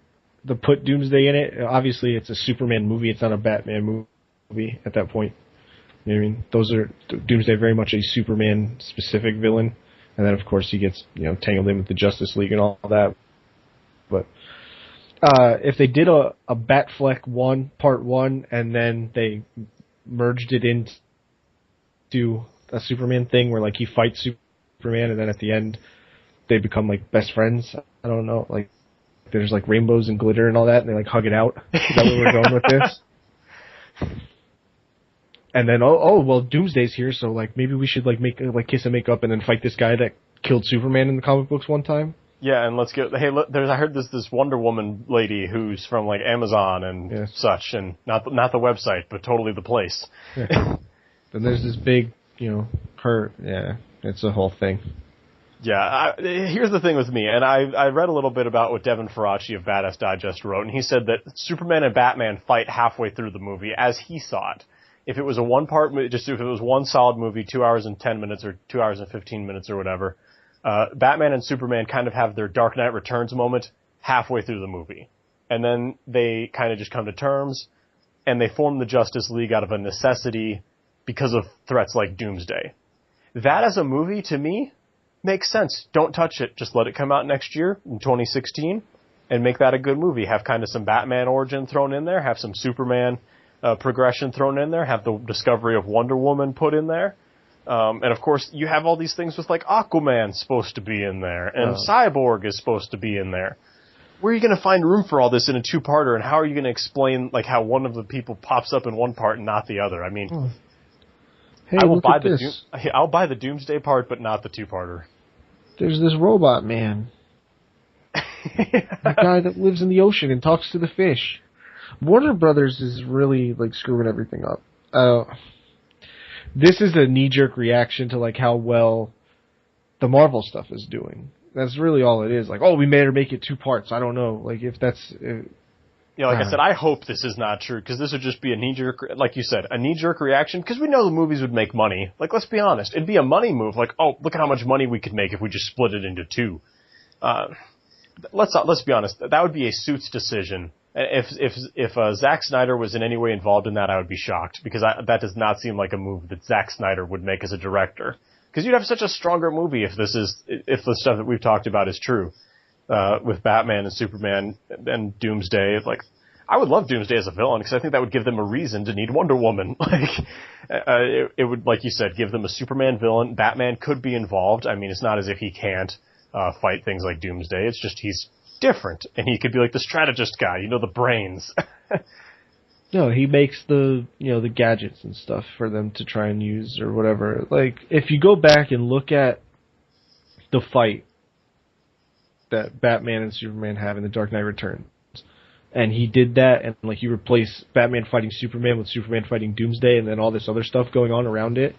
put Doomsday in it, obviously it's a Superman movie, it's not a Batman movie at that point. You know what I mean? Doomsday very much a Superman-specific villain, and then, of course, he gets, tangled in with the Justice League and all that. But if they did a Batfleck 1, part 1, and then they merged it into a Superman thing where, like, he fights Superman, and then at the end they become, like, best friends. I don't know, like, there's, like, rainbows and glitter and all that, and they, like, hug it out. Is that where we're going with this? And then, well, Doomsday's here, so, like, maybe we should, like, kiss and make up and then fight this guy that killed Superman in the comic books one time? Yeah, and let's get. Hey, look, I heard this Wonder Woman lady who's from like Amazon and such, and not the website, but totally the place. Yeah. Then there's this big, her. Yeah, it's a whole thing. Yeah, here's the thing with me, and I read a little bit about what Devin Faraci of Badass Digest wrote, and he said that Superman and Batman fight halfway through the movie as he saw it. If it was a one-part movie, if it was one solid movie, 2 hours and 10 minutes or 2 hours and 15 minutes or whatever. Batman and Superman kind of have their Dark Knight Returns moment halfway through the movie. And then they kind of just come to terms, and they form the Justice League out of a necessity because of threats like Doomsday. That as a movie, to me, makes sense. Don't touch it. Just let it come out next year, in 2016, and make that a good movie. Have kind of some Batman origin thrown in there, have some Superman progression thrown in there, have the discovery of Wonder Woman put in there. And of course, you have all these things with like Aquaman's supposed to be in there, and Cyborg is supposed to be in there. Where are you going to find room for all this in a 2-parter, and how are you going to explain like how one of the people pops up in one part and not the other? I mean, hey, I'll buy the Doomsday part, but not the 2-parter. There's this robot man, the guy that lives in the ocean and talks to the fish. Warner Brothers is really like screwing everything up. This is a knee-jerk reaction to like how well the Marvel stuff is doing. That's really all it is. Like, we made her make it 2 parts. I don't know. Like, if that's... I said, I hope this is not true, because this would just be a knee-jerk, like you said, a knee-jerk reaction, because we know the movies would make money. Like, let's be honest. It'd be a money move. Like, look at how much money we could make if we just split it into 2. Let's be honest. That would be a Suits decision. If Zack Snyder was in any way involved in that, I would be shocked, because that does not seem like a move that Zack Snyder would make as a director. Because you'd have such a stronger movie if the stuff that we've talked about is true, with Batman and Superman and Doomsday. Like, I would love Doomsday as a villain, because I think that would give them a reason to need Wonder Woman. Like, it would, like you said, give them a Superman villain. Batman could be involved. I mean, it's not as if he can't fight things like Doomsday. It's just he's different, and he could be like the strategist guy, the brains. No, he makes the gadgets and stuff for them to try and use or whatever. Like, if you go back and look at the fight that Batman and Superman have in The Dark Knight Returns, and he did that, and like you replace Batman fighting Superman with Superman fighting Doomsday, and then all this other stuff going on around it,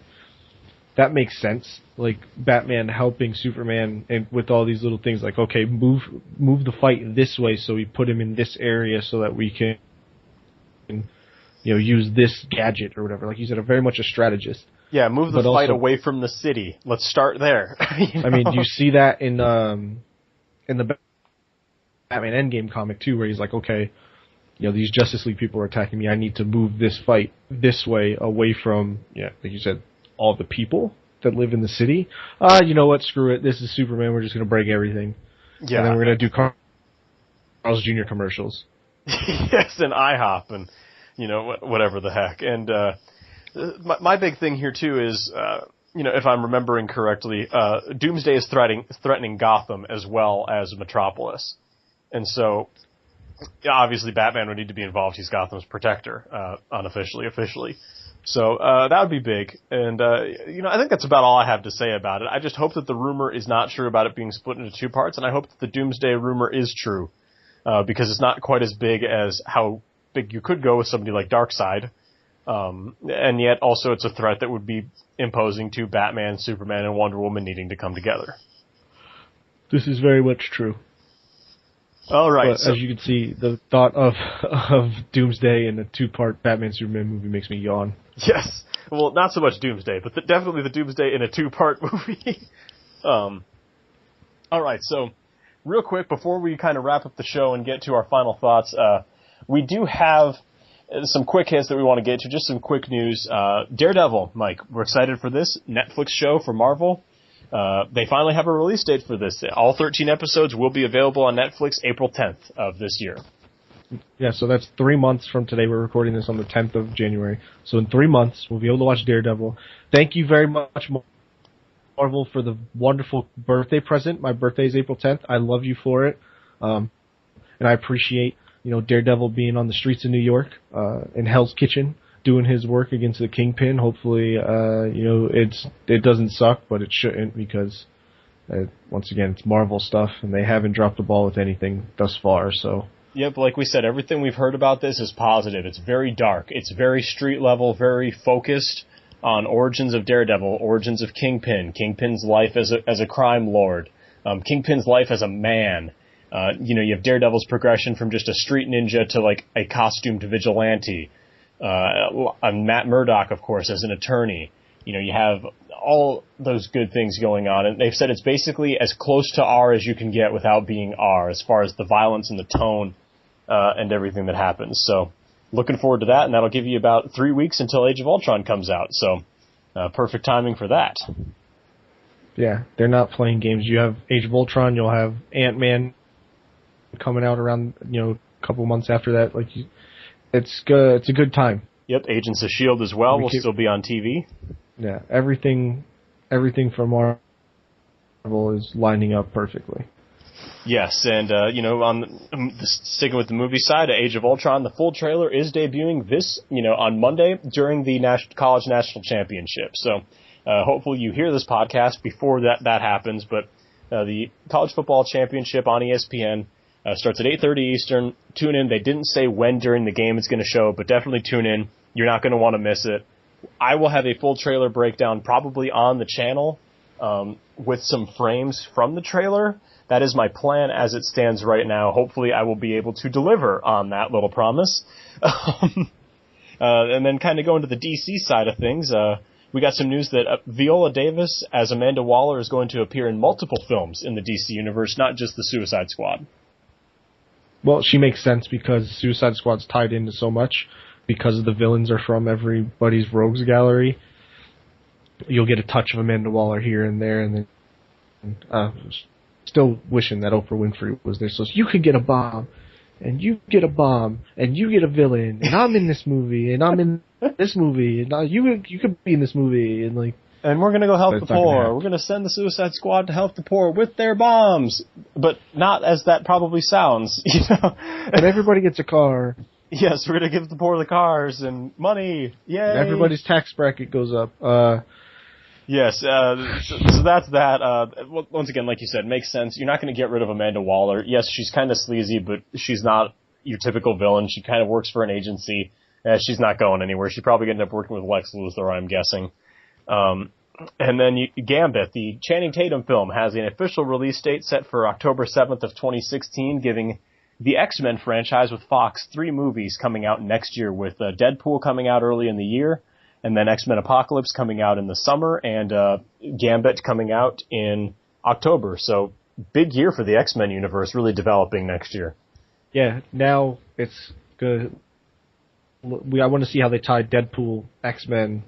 that makes sense. Like, Batman helping Superman and with all these little things, like, okay, move the fight this way, so we put him in this area so that we can use this gadget or whatever. Like you said, very much a strategist. Yeah, move the fight away from the city. Let's start there. I mean, you see that in the Batman Endgame comic too, where he's like, okay, these Justice League people are attacking me. I need to move this fight this way, away from, like you said, all the people that live in the city. You know what? Screw it. This is Superman. We're just going to break everything. Yeah. And then we're going to do Carl's Jr. commercials. Yes, and IHOP and, whatever the heck. And my big thing here, too, is, if I'm remembering correctly, Doomsday is threatening Gotham as well as Metropolis. And so, obviously, Batman would need to be involved. He's Gotham's protector, unofficially, officially. So that would be big. And, I think that's about all I have to say about it. I just hope that the rumor is not true about it being split into two parts, and I hope that the Doomsday rumor is true. Because it's not quite as big as how big you could go with somebody like Darkseid. And yet also it's a threat that would be imposing to Batman, Superman, and Wonder Woman needing to come together. This is very much true. All right. But as you can see, the thought of Doomsday in a two-part Batman-Superman movie makes me yawn. Yes. Well, not so much Doomsday, but definitely the Doomsday in a two-part movie. All right, so real quick, before we kind of wrap up the show and get to our final thoughts, we do have some quick hits that we want to get to, just some quick news. Daredevil, Mike, we're excited for this Netflix show for Marvel. They finally have a release date for this. All 13 episodes will be available on Netflix April 10th of this year. Yeah, so that's 3 months from today. We're recording this on the 10th of January. So in 3 months, we'll be able to watch Daredevil. Thank you very much, Marvel, for the wonderful birthday present. My birthday is April 10th. I love you for it. And I appreciate, Daredevil being on the streets of New York, in Hell's Kitchen, doing his work against the Kingpin. Hopefully, it doesn't suck, but it shouldn't, because, once again, it's Marvel stuff, and they haven't dropped the ball with anything thus far, so. Yep, like we said, everything we've heard about this is positive. It's very dark. It's very street level, very focused on origins of Daredevil, origins of Kingpin, Kingpin's life as a crime lord, Kingpin's life as a man. You have Daredevil's progression from just a street ninja to like a costumed vigilante. Matt Murdock, of course, as an attorney. You have all those good things going on, and they've said it's basically as close to R as you can get without being R, as far as the violence and the tone and everything that happens. So, looking forward to that, and that'll give you about 3 weeks until Age of Ultron comes out. So, perfect timing for that. Yeah, they're not playing games. You have Age of Ultron, you'll have Ant-Man coming out around, a couple months after that. Like, it's good. It's a good time. Yep, Agents of S.H.I.E.L.D. as well will still be on TV. Yeah, everything from Marvel is lining up perfectly. Yes, and, sticking with the movie side, Age of Ultron, the full trailer is debuting on Monday during the College National Championship. So, hopefully you hear this podcast before that happens, but the College Football Championship on ESPN starts at 8:30 Eastern. Tune in. They didn't say when during the game it's going to show, but definitely tune in. You're not going to want to miss it. I will have a full trailer breakdown probably on the channel with some frames from the trailer. That is my plan as it stands right now. Hopefully I will be able to deliver on that little promise. And then kind of going to the DC side of things, we got some news that Viola Davis as Amanda Waller is going to appear in multiple films in the DC universe, not just the Suicide Squad. Well, she makes sense because Suicide Squad's tied into so much. Because the villains are from everybody's rogues gallery, you'll get a touch of Amanda Waller here and there, and then still wishing that Oprah Winfrey was there, so you could get a bomb, and you get a bomb, and you get a villain, and I'm in this movie, and I'm in this movie, and you could be in this movie, and like And we're gonna go help That's the not gonna poor. happen. We're gonna send the Suicide Squad to help the poor with their bombs. But not as that probably sounds, you know? And everybody gets a car. Yes, we're gonna give the poor the cars and money. Yay! Everybody's tax bracket goes up. Yes, so that's that. Once again, like you said, makes sense. You're not going to get rid of Amanda Waller. Yes, she's kind of sleazy, but she's not your typical villain. She kind of works for an agency. She's not going anywhere. She's probably going to end up working with Lex Luthor, I'm guessing. And then Gambit, the Channing Tatum film, has an official release date set for October 7th of 2016, giving the X-Men franchise with Fox 3 movies coming out next year, with Deadpool coming out early in the year, and then X-Men Apocalypse coming out in the summer, and Gambit coming out in October. So big year for the X-Men universe, really developing next year. Yeah, now it's good. I want to see how they tie Deadpool, X-Men,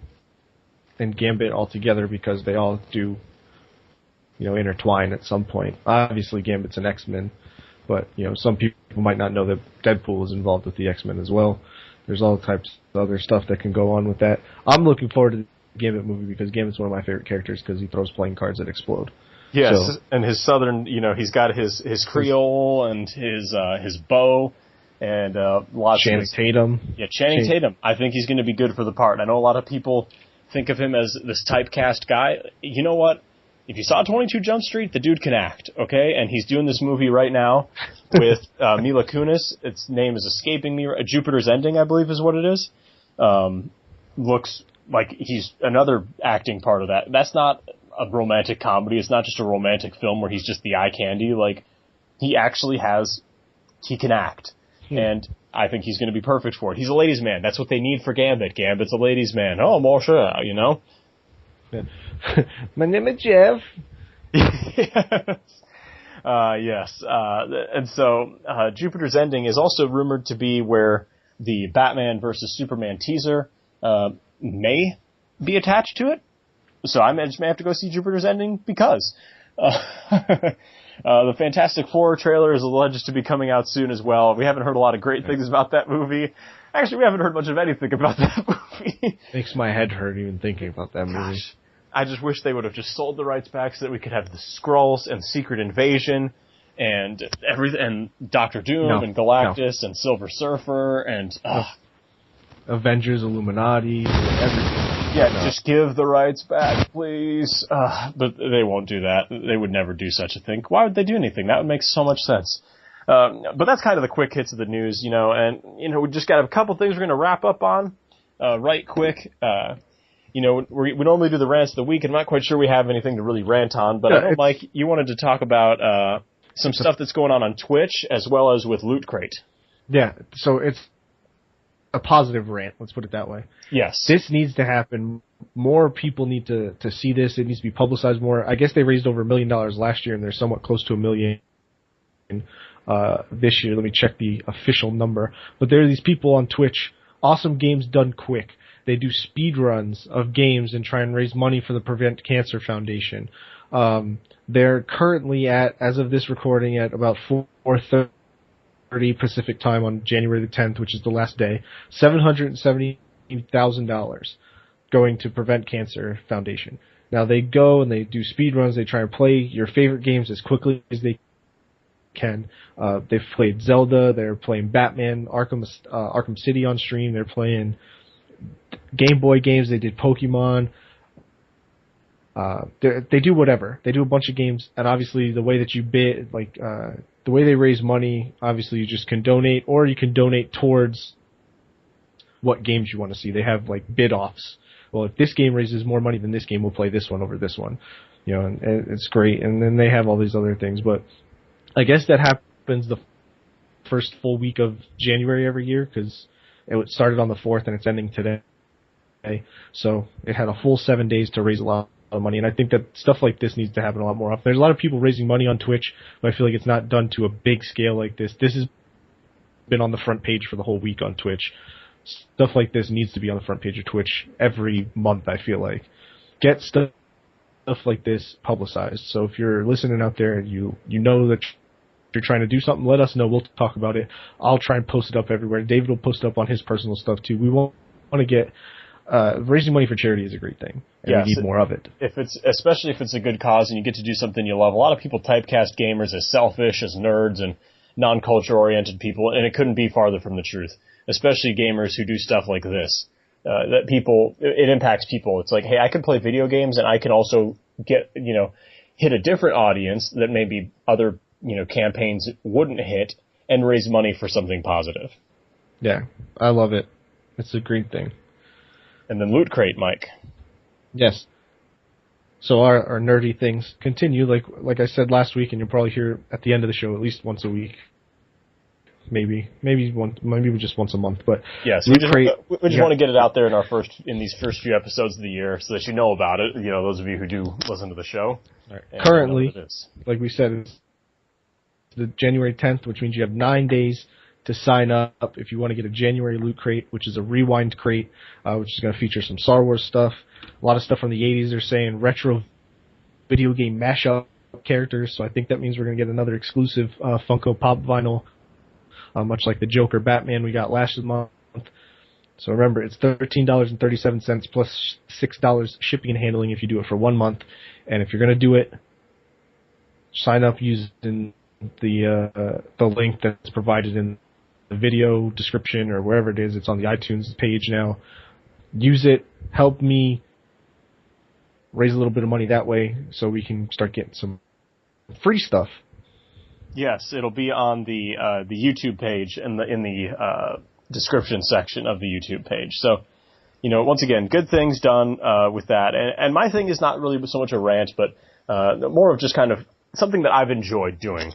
and Gambit all together, because they all do, intertwine at some point. Obviously, Gambit's an X-Men, but some people might not know that Deadpool is involved with the X-Men as well. There's all types of other stuff that can go on with that. I'm looking forward to the Gambit movie because Gambit's one of my favorite characters because he throws playing cards that explode. Yes, so, and his southern, he's got his Creole and his bow and lots Channing of Tatum. Yeah, Channing Tatum. I think he's going to be good for the part. I know a lot of people think of him as this typecast guy. You know what? If you saw 22 Jump Street, the dude can act, okay? And he's doing this movie right now with Mila Kunis. Its name is escaping me. Jupiter's Ending, I believe, is what it is. Looks like he's another acting part of that. That's not a romantic comedy. It's not just a romantic film where he's just the eye candy. Like, he can act. And I think he's going to be perfect for it. He's a ladies' man. That's what they need for Gambit. Gambit's a ladies' man. Oh, more sure, My name is Jeff. Yes. Yes. And so Jupiter's Ending is also rumored to be where the Batman versus Superman teaser may be attached to it. So I just may have to go see Jupiter's Ending because the Fantastic Four trailer is alleged to be coming out soon as well. We haven't heard a lot of great things about that movie. Actually, we haven't heard much of anything about that movie. Makes my head hurt even thinking about that movie. Gosh. I just wish they would have just sold the rights back so that we could have the Skrulls and Secret Invasion and everything, and Doctor Doom and Galactus and Silver Surfer and Avengers, Illuminati, everything. Yeah, just give the rights back, please. But they won't do that. They would never do such a thing. Why would they do anything? That would make so much sense. But that's kind of the quick hits of the news, and we just got a couple things we're going to wrap up on right quick. We normally do the rants of the week, and I'm not quite sure we have anything to really rant on, but I know, Mike, you wanted to talk about some stuff that's going on Twitch as well as with Lootcrate. Yeah, so it's a positive rant, let's put it that way. Yes. This needs to happen. More people need to see this. It needs to be publicized more. I guess they raised over $1 million last year, and they're somewhat close to $1 million this year. Let me check the official number. But there are these people on Twitch, Awesome Games Done Quick. They do speed runs of games and try and raise money for the Prevent Cancer Foundation. They're currently as of this recording, at about 4:30 Pacific time on January the 10th, which is the last day, $770,000 going to Prevent Cancer Foundation. Now they go and they do speed runs. They try and play your favorite games as quickly as they can. They've played Zelda. They're playing Batman, Arkham City on stream. They're playing Game Boy games. They did Pokemon. They do whatever. They do a bunch of games, and obviously the way that you bid, the way they raise money, obviously you just can donate, or you can donate towards what games you want to see. They have bid offs. Well, if this game raises more money than this game, we'll play this one over this one. And it's great. And then they have all these other things, but I guess that happens the first full week of January every year, because it started on the 4th and it's ending today. So it had a full 7 days to raise a lot of money, and I think that stuff like this needs to happen a lot more often. There's a lot of people raising money on Twitch, but I feel like it's not done to a big scale like this. This has been on the front page for the whole week on Twitch. Stuff like this needs to be on the front page of Twitch every month, I feel like. Get stuff like this publicized. So if you're listening out there and you know that you're trying to do something, let us know. We'll talk about it. I'll try and post it up everywhere. David will post it up on his personal stuff too. We want to get raising money for charity is a great thing, and we need more of it. Especially if it's a good cause and you get to do something you love. A lot of people typecast gamers as selfish, as nerds, and non-culture oriented people, and it couldn't be farther from the truth. Especially gamers who do stuff like this. It impacts people. It's like, hey, I can play video games and I can also hit a different audience that maybe other, campaigns wouldn't hit and raise money for something positive. Yeah, I love it. It's a great thing. And then Lootcrate, Mike. Yes. So our nerdy things continue, like I said last week, and you'll probably hear at the end of the show at least once a week. Maybe just once a month, but yes, we just want to get it out there in these first few episodes of the year, so that you know about it. Those of you who do listen to the show. Right. Currently, like we said, it's the January 10th, which means you have 9 days to sign up if you want to get a January Loot Crate, which is a rewind crate, which is going to feature some Star Wars stuff, a lot of stuff from the 80s. They're saying retro video game mashup characters, so I think that means we're going to get another exclusive Funko Pop vinyl. Much like the Joker Batman we got last month. So remember, it's $13.37 plus $6 shipping and handling if you do it for 1 month. And if you're going to do it, sign up using the link that's provided in the video description or wherever it is. It's on the iTunes page now. Use it. Help me raise a little bit of money that way so we can start getting some free stuff. Yes, it'll be on the YouTube page in the description section of the YouTube page. So, once again, good things done with that. And my thing is not really so much a rant, but more of just kind of something that I've enjoyed doing.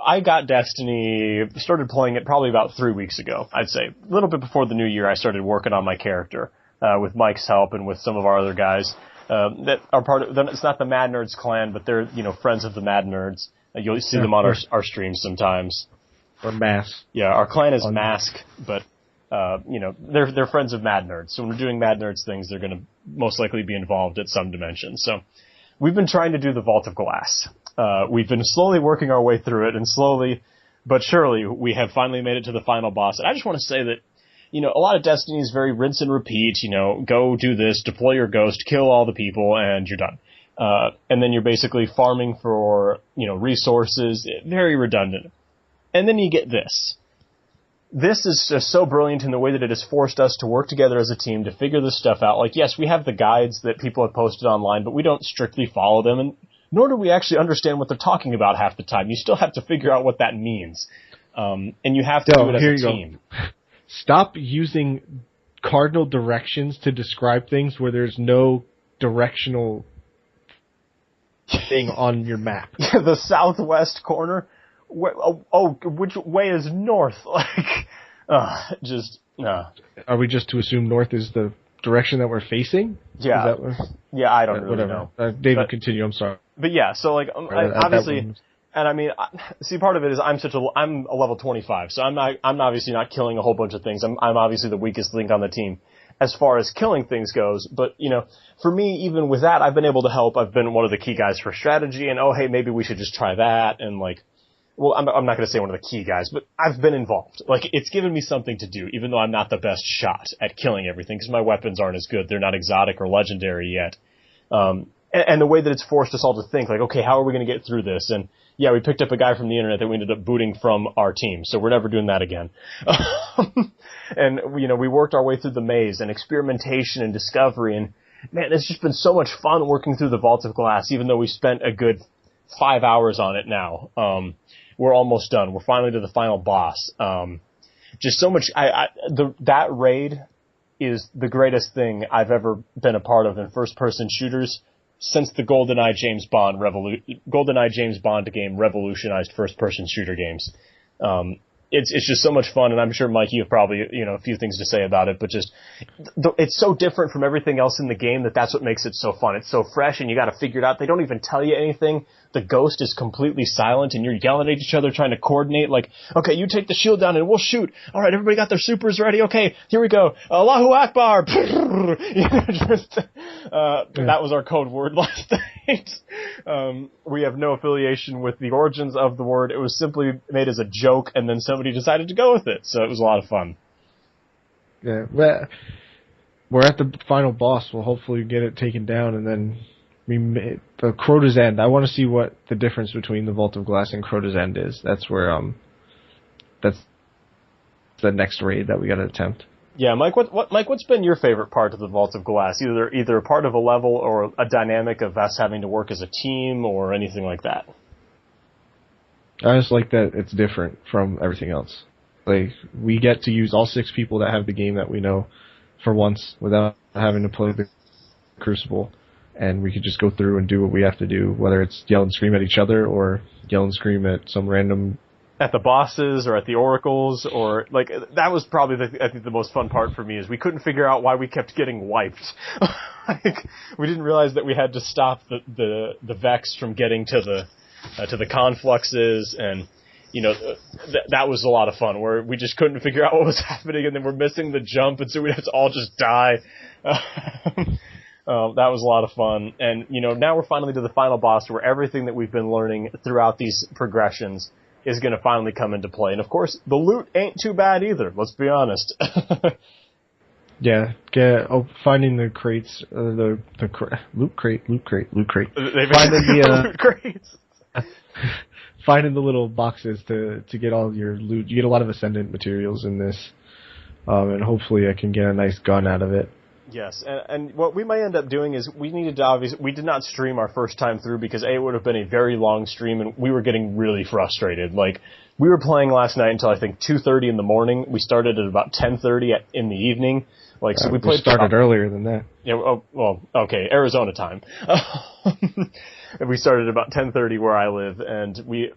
I got Destiny, started playing it probably about 3 weeks ago, I'd say. A little bit before the new year, I started working on my character with Mike's help and with some of our other guys that are part of. It's not the Mad Nerds clan, but they're friends of the Mad Nerds. You'll see them on our streams sometimes. Or Mask. Yeah, our clan is Mask, but they're friends of Mad Nerds. So when we're doing Mad Nerds things, they're going to most likely be involved at some dimension. So we've been trying to do the Vault of Glass. We've been slowly working our way through it, and slowly but surely we have finally made it to the final boss. And I just want to say that a lot of Destiny is very rinse and repeat. Go do this, deploy your ghost, kill all the people, and you're done. And then you're basically farming for, resources, very redundant. And then you get this. This is just so brilliant in the way that it has forced us to work together as a team to figure this stuff out. Like, yes, we have the guides that people have posted online, but we don't strictly follow them, and nor do we actually understand what they're talking about half the time. You still have to figure out what that means. And you have to do it as a team. Stop using cardinal directions to describe things where there's no directional thing on your map. The southwest corner. Which way is north? Are we just to assume north is the direction that we're facing? Yeah. Yeah, I don't really know. David, continue. I'm sorry. But yeah, so obviously, and I mean, see, part of it is I'm a level 25, so I'm obviously not killing a whole bunch of things. I'm obviously the weakest link on the team as far as killing things goes. But, for me, even with that, I've been able to help. I've been one of the key guys for strategy, and hey, maybe we should just try that. And I'm not going to say one of the key guys, but I've been involved. It's given me something to do, even though I'm not the best shot at killing everything, because my weapons aren't as good. They're not exotic or legendary yet. And the way that it's forced us all to think, okay, how are we going to get through this? And yeah, we picked up a guy from the internet that we ended up booting from our team, so we're never doing that again. And, we worked our way through the maze and experimentation and discovery, and man, it's just been so much fun working through the Vault of Glass, even though we spent a good 5 hours on it now. We're almost done. We're finally to the final boss. Just so much, that raid is the greatest thing I've ever been a part of in first-person shooters since the GoldenEye James Bond game revolutionized first-person shooter games. It's just so much fun, and I'm sure, Mike, you have probably, a few things to say about it, but just, it's so different from everything else in the game that's what makes it so fun. It's so fresh, and you gotta figure it out. They don't even tell you anything. The ghost is completely silent, and you're yelling at each other trying to coordinate, okay, you take the shield down and we'll shoot. Alright, everybody got their supers ready? Okay, here we go. Allahu Akbar! That was our code word last night. We have no affiliation with the origins of the word. It was simply made as a joke, and then somebody decided to go with it, so it was a lot of fun. Yeah, well, we're at the final boss. We'll hopefully get it taken down, and then the Crota's End. I want to see what the difference between the Vault of Glass and Crota's End is. That's where that's the next raid that we got to attempt. Yeah, Mike. What's been your favorite part of the Vault of Glass? Either a part of a level or a dynamic of us having to work as a team or anything like that. I just like that it's different from everything else. Like, we get to use all 6 people that have the game that we know for once without having to play the Crucible, and we could just go through and do what we have to do, whether it's yell and scream at each other or yell and scream at some random... At the bosses or at the oracles, or like that was probably I think the most fun part for me is we couldn't figure out why we kept getting wiped. Like, we didn't realize that we had to stop the Vex from getting to the confluxes, and that was a lot of fun where we just couldn't figure out what was happening, and then we're missing the jump, and so we'd have to all just die. That was a lot of fun, and now we're finally to the final boss where everything that we've been learning throughout these progressions is going to finally come into play. And of course, the loot ain't too bad either, let's be honest. Yeah, finding the crates, loot crate. Finding the loot crates. Finding the little boxes to get all your loot. You get a lot of Ascendant materials in this, and hopefully I can get a nice gun out of it. Yes, and what we might end up doing is we did not stream our first time through because it would have been a very long stream, and we were getting really frustrated. Like, we were playing last night until I think 2:30 in the morning. We started at about 10:30 in the evening. Like, so we started earlier than that. Yeah, well, okay, Arizona time. We started about 10:30 where I live, and we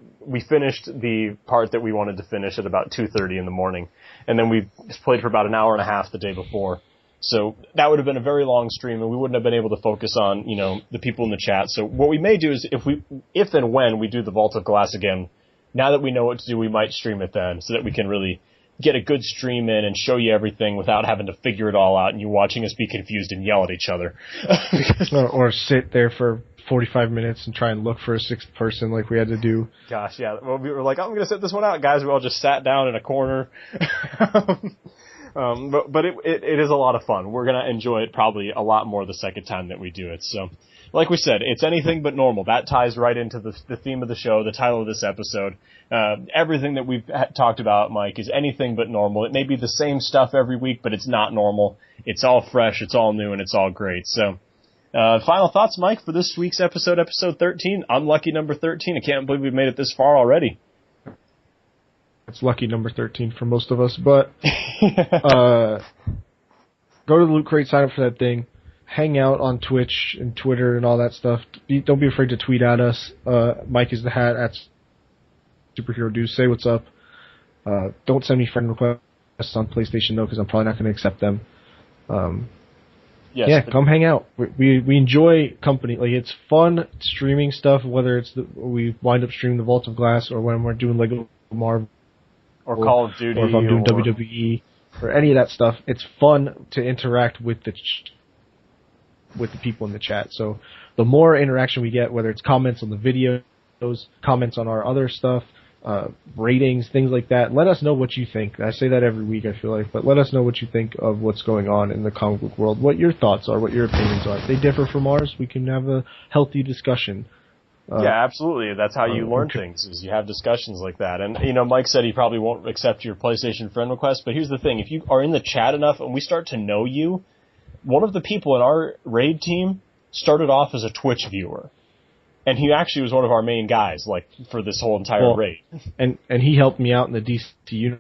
finished the part that we wanted to finish at about 2:30 in the morning, and then we played for about an hour and a half the day before. So that would have been a very long stream, and we wouldn't have been able to focus on, the people in the chat. So what we may do is if and when we do the Vault of Glass again, now that we know what to do, we might stream it then so that we can really get a good stream in and show you everything without having to figure it all out and you watching us be confused and yell at each other. or sit there for 45 minutes and try and look for a 6th person like we had to do. Gosh, yeah. Well, we were like, I'm going to sit this one out, guys. We all just sat down in a corner. But it is a lot of fun. We're going to enjoy it probably a lot more the second time that we do it. So, like we said, it's anything but normal. That ties right into the theme of the show, the title of this episode. Everything that we've talked about, Mike, is anything but normal. It may be the same stuff every week, but it's not normal. It's all fresh, it's all new, and it's all great. So, final thoughts, Mike, for this week's episode 13. Unlucky number 13. I can't believe we've made it this far already. It's lucky number 13 for most of us, but go to the Loot Crate, sign up for that thing, hang out on Twitch and Twitter and all that stuff. Don't be afraid to tweet at us. Mike is the hat at Superhero Dudes. Say what's up. Don't send me friend requests on PlayStation though, because I'm probably not going to accept them. Yes, yeah, come hang out. We enjoy company. Like, it's fun streaming stuff, whether it's we wind up streaming the Vault of Glass or when we're doing Lego Marvel. Or Call of Duty. Or if I'm doing WWE. Or any of that stuff. It's fun to interact with the people in the chat. So the more interaction we get, whether it's comments on the videos, comments on our other stuff, ratings, things like that, let us know what you think. I say that every week, I feel like, but let us know what you think of what's going on in the comic book world, what your thoughts are, what your opinions are. If they differ from ours, we can have a healthy discussion. Yeah, absolutely. That's how you learn things, is you have discussions like that. And, Mike said he probably won't accept your PlayStation friend request, but here's the thing. If you are in the chat enough and we start to know you, one of the people in our raid team started off as a Twitch viewer. And he actually was one of our main guys, like, for this whole entire raid. And he helped me out in the DC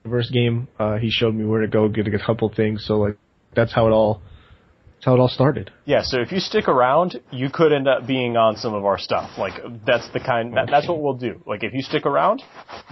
Universe game. He showed me where to go, get a couple things, so, like, that's how it all started. Yeah, so if you stick around, you could end up being on some of our stuff. Like, that's that's what we'll do. Like, if you stick around,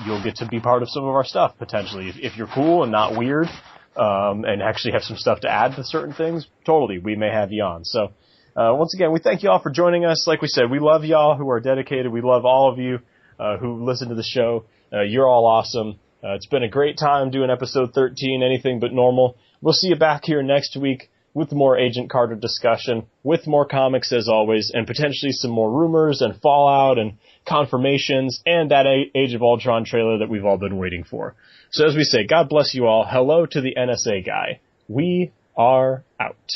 you'll get to be part of some of our stuff, potentially. If you're cool and not weird, and actually have some stuff to add to certain things, totally, we may have you on. So, once again, we thank you all for joining us. Like we said, we love y'all who are dedicated. We love all of you, who listen to the show. You're all awesome. It's been a great time doing episode 13, anything but normal. We'll see you back here next week with more Agent Carter discussion, with more comics as always, and potentially some more rumors and fallout and confirmations, and that Age of Ultron trailer that we've all been waiting for. So as we say, God bless you all. Hello to the NSA guy. We are out.